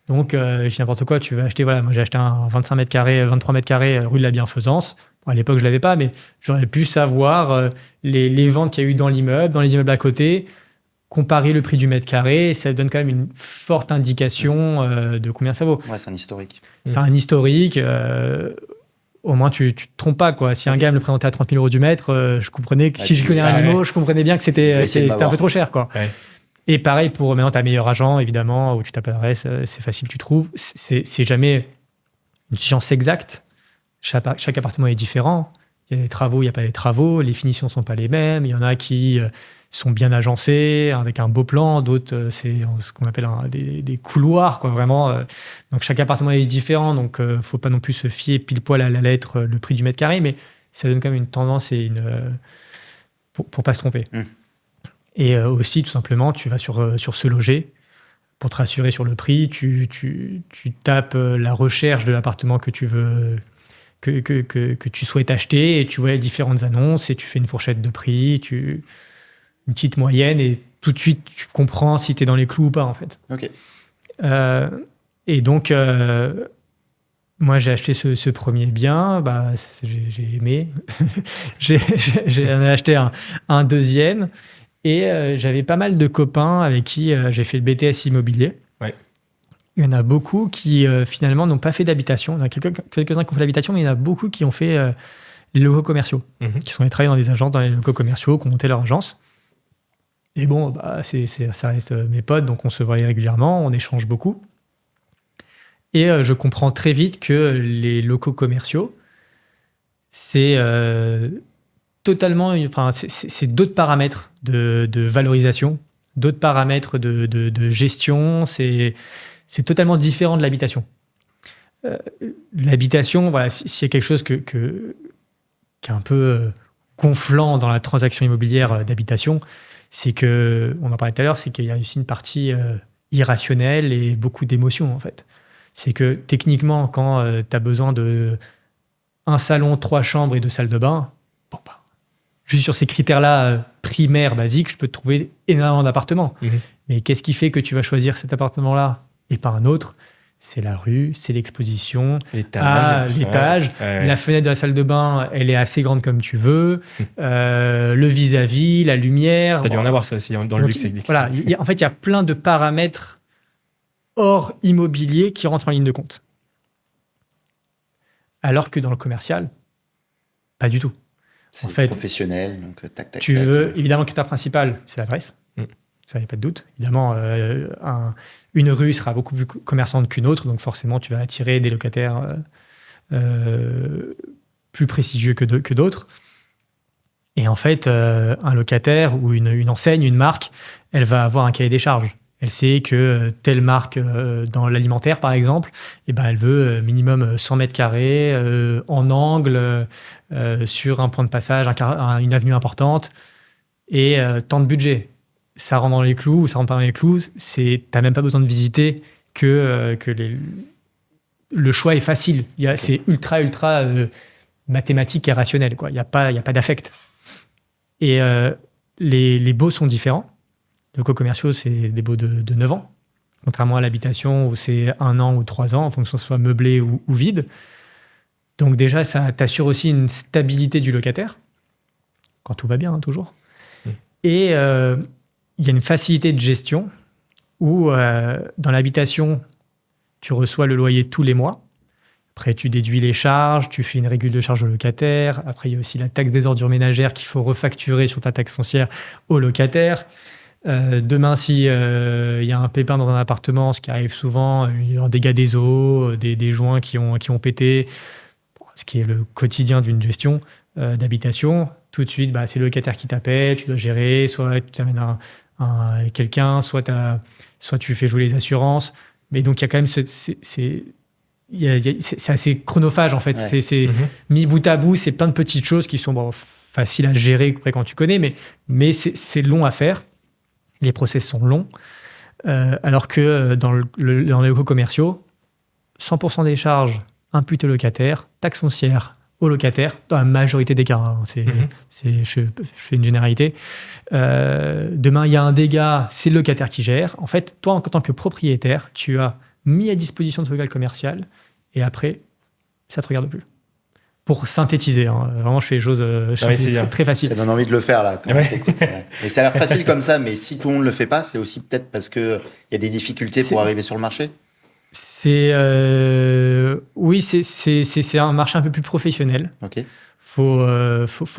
Donc je dis n'importe quoi, tu vas acheter, moi j'ai acheté un 25 mètres carrés, 23 mètres carrés rue de la Bienfaisance. Bon, à l'époque je ne l'avais pas, mais j'aurais pu savoir les ventes qu'il y a eu dans l'immeuble, dans les immeubles à côté, comparer le prix du mètre carré, ça donne quand même une forte indication de combien ça vaut. Ouais, c'est un historique. C'est un historique. Au moins, tu te trompes pas, quoi. Si un gars me le présentait à 30 000 € du mètre, je comprenais que si je connais un mot, je comprenais bien que c'était un peu trop cher, quoi. Ouais. Et pareil pour maintenant ta meilleur agent, évidemment, où tu tapes l'adresse, c'est facile, tu trouves. C'est jamais une science exacte. Chaque appartement est différent. Il y a des travaux, il n'y a pas des travaux. Les finitions ne sont pas les mêmes. Il y en a qui sont bien agencés, avec un beau plan. D'autres, c'est ce qu'on appelle des couloirs, quoi, vraiment. Donc, chaque appartement est différent. Donc, il ne faut pas non plus se fier pile poil à la lettre le prix du mètre carré. Mais ça donne quand même une tendance et pour ne pas se tromper. Et aussi, tout simplement, tu vas sur Se Loger pour te rassurer sur le prix. Tu tapes la recherche de l'appartement que tu veux... Que tu souhaites acheter, et tu vois les différentes annonces et tu fais une fourchette de prix, une petite moyenne, et tout de suite tu comprends si tu es dans les clous ou pas, en fait. Ok. Et donc moi j'ai acheté ce premier bien, j'ai aimé. j'ai acheté un deuxième, et j'avais pas mal de copains avec qui j'ai fait le BTS immobilier. Il y en a beaucoup qui, finalement, n'ont pas fait d'habitation. Il y en a quelques-uns qui ont fait l'habitation, mais il y en a beaucoup qui ont fait les locaux commerciaux, qui sont allés travailler dans des agences, dans les locaux commerciaux, qui ont monté leur agence. Et bon, ça reste mes potes, donc on se voit régulièrement, on échange beaucoup. Et je comprends très vite que les locaux commerciaux, c'est totalement... c'est d'autres paramètres de valorisation, d'autres paramètres de gestion, c'est totalement différent de l'habitation. L'habitation, voilà, s'il y a quelque chose qui est un peu gonflant dans la transaction immobilière d'habitation, c'est que, on en parlait tout à l'heure, c'est qu'il y a aussi une partie irrationnelle et beaucoup d'émotions, en fait. C'est que techniquement, quand tu as besoin de un salon, 3 chambres et 2 salles de bain, juste sur ces critères-là primaires, basiques, je peux te trouver énormément d'appartements. Mais qu'est-ce qui fait que tu vas choisir cet appartement-là et pas un autre ? C'est la rue, c'est l'exposition, l'étage. La fenêtre de la salle de bain, elle est assez grande comme tu veux. Le vis-à-vis, la lumière. Tu as dû en avoir ça aussi dans le luxe. Voilà, en fait, il y a plein de paramètres hors immobilier qui rentrent en ligne de compte. Alors que dans le commercial, pas du tout. C'est professionnel, donc tac. Tu veux, évidemment, le critère principal, c'est l'adresse. Ça, il n'y a pas de doute. Évidemment, une rue sera beaucoup plus commerçante qu'une autre, donc forcément, tu vas attirer des locataires plus prestigieux que d'autres. Et en fait, un locataire ou une enseigne, une marque, elle va avoir un cahier des charges. Elle sait que telle marque, dans l'alimentaire, par exemple, elle veut minimum 100 mètres carrés en angle, sur un point de passage, une avenue importante, et tant de budget. Ça rentre dans les clous ou ça rentre pas dans les clous, t'as même pas besoin de visiter le choix est facile. C'est ultra mathématique et rationnel, quoi. Il y a pas d'affect. Et les baux sont différents. Les locaux commerciaux, c'est des baux de 9 ans, contrairement à l'habitation où c'est 1 an ou 3 ans en fonction que ce soit meublé ou vide. Donc déjà, ça t'assure aussi une stabilité du locataire quand tout va bien, toujours. Et il y a une facilité de gestion où, dans l'habitation, tu reçois le loyer tous les mois. Après, tu déduis les charges, tu fais une régule de charge au locataire. Après, il y a aussi la taxe des ordures ménagères qu'il faut refacturer sur ta taxe foncière au locataire. Demain, si y a un pépin dans un appartement, ce qui arrive souvent, un dégât des eaux, des joints qui ont pété, ce qui est le quotidien d'une gestion d'habitation, tout de suite, c'est le locataire qui t'appelle, tu dois gérer, soit tu t'amènes quelqu'un, soit tu fais jouer les assurances. Mais donc, il y a quand même c'est assez chronophage, en fait. C'est mis bout à bout, c'est plein de petites choses qui sont faciles à gérer après quand tu connais, mais c'est long à faire. Les process sont longs. Alors que dans les locaux commerciaux, 100% des charges imputées au locataire, taxe foncière au locataire, dans la majorité des cas. Je fais une généralité. Demain, il y a un dégât, c'est le locataire qui gère. En fait, toi, en tant que propriétaire, tu as mis à disposition de ce local commercial et après, ça ne te regarde plus. Pour synthétiser, vraiment, je fais les choses c'est très facile. Ça donne envie de le faire, là, quand on t'écoute. Mais ça a l'air facile comme ça, mais si tout le monde ne le fait pas, c'est aussi peut-être parce qu'il y a des difficultés pour arriver sur le marché. Oui, c'est un marché un peu plus professionnel. Ok. Faut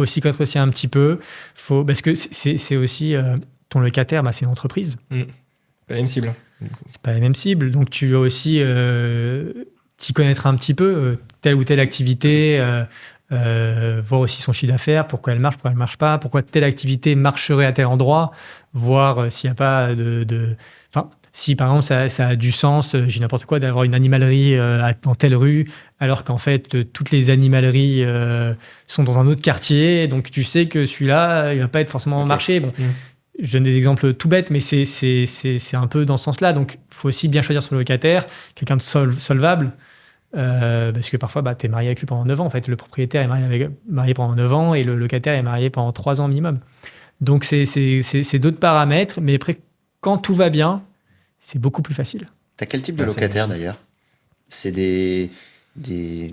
s'y connaître aussi un petit peu. Parce que c'est aussi ton locataire, c'est une entreprise. C'est pas la même cible. C'est pas la même cible. Donc tu vas aussi t'y connaître un petit peu, telle ou telle activité, voir aussi son chiffre d'affaires, pourquoi elle marche pas, pourquoi telle activité marcherait à tel endroit, voir s'il n'y a pas si par exemple ça a du sens, j'ai n'importe quoi, d'avoir une animalerie dans telle rue, alors qu'en fait toutes les animaleries sont dans un autre quartier, donc tu sais que celui-là, il va pas être forcément marché. Bon, je donne des exemples tout bêtes, mais c'est un peu dans ce sens-là. Donc il faut aussi bien choisir son locataire, quelqu'un de solvable, parce que parfois tu es marié avec lui pendant 9 ans. En fait, le propriétaire est marié pendant 9 ans et le locataire est marié pendant 3 ans minimum. Donc c'est d'autres paramètres, mais après, quand tout va bien, c'est beaucoup plus facile. T'as quel type de locataire d'ailleurs ? C'est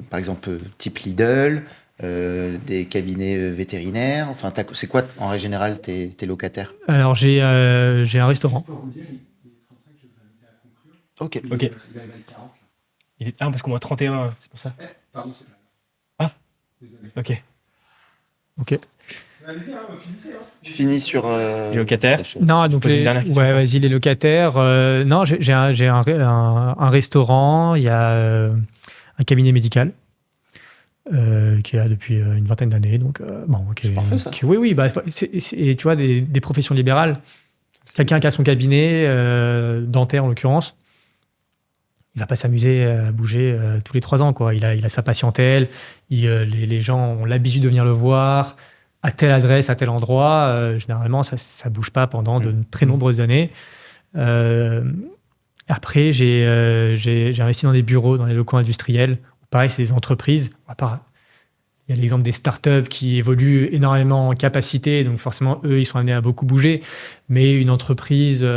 par exemple, type Lidl, des cabinets vétérinaires. Enfin, c'est quoi en règle générale tes locataires ? Alors j'ai un restaurant. Ok. Il est parce qu'on voit 31, c'est pour ça. Pardon, c'est pas. Ok. Finis sur les locataires. Non, donc vas-y, les locataires. Non, j'ai un restaurant. Il y a un cabinet médical qui est là depuis une vingtaine d'années. Donc c'est parfait, ça. Oui. Et tu vois, des professions libérales. Quelqu'un qui a son cabinet dentaire en l'occurrence, il va pas s'amuser à bouger tous les 3 ans, quoi. Il a sa patientèle. Les gens ont l'habitude de venir le voir à telle adresse, à tel endroit. Généralement, ça bouge pas pendant de très nombreuses années. Après, j'ai investi dans des bureaux, dans les locaux industriels. Pareil, c'est des entreprises. Il y a l'exemple des startups qui évoluent énormément en capacité, donc forcément, eux, ils sont amenés à beaucoup bouger. Mais une entreprise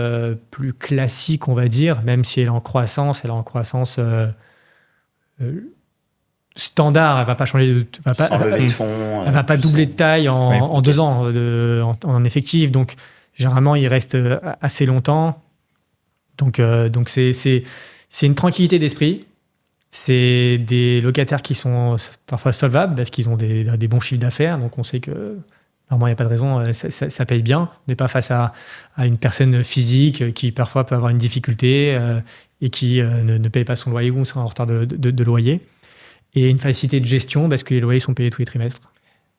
plus classique, on va dire, même si elle est en croissance standard, elle va pas changer sans lever de fonds. Elle va pas doubler de taille en 2 ans en effectif. Donc, généralement, il reste assez longtemps. Donc c'est une tranquillité d'esprit. C'est des locataires qui sont parfois solvables parce qu'ils ont des bons chiffres d'affaires. Donc, on sait que normalement, il n'y a pas de raison, ça paye bien. On n'est pas face à une personne physique qui parfois peut avoir une difficulté et qui ne paye pas son loyer ou sera en retard de loyer. Et une facilité de gestion parce que les loyers sont payés tous les trimestres.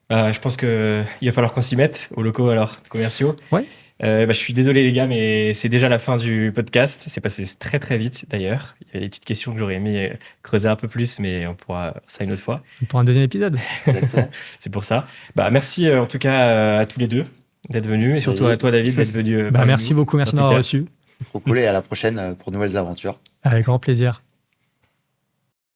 Je pense qu'il va falloir qu'on s'y mette aux locaux commerciaux. Ouais. Je suis désolé les gars, mais c'est déjà la fin du podcast. C'est passé très très vite d'ailleurs. Il y a des petites questions que j'aurais aimé creuser un peu plus, mais on pourra ça une autre fois. Pour un deuxième épisode. Exactement. C'est pour ça. Merci en tout cas à tous les deux d'être venus et surtout à toi David d'être venu. Merci beaucoup, merci de m'avoir reçu. Trop cool et à la prochaine pour de nouvelles aventures. Avec grand plaisir.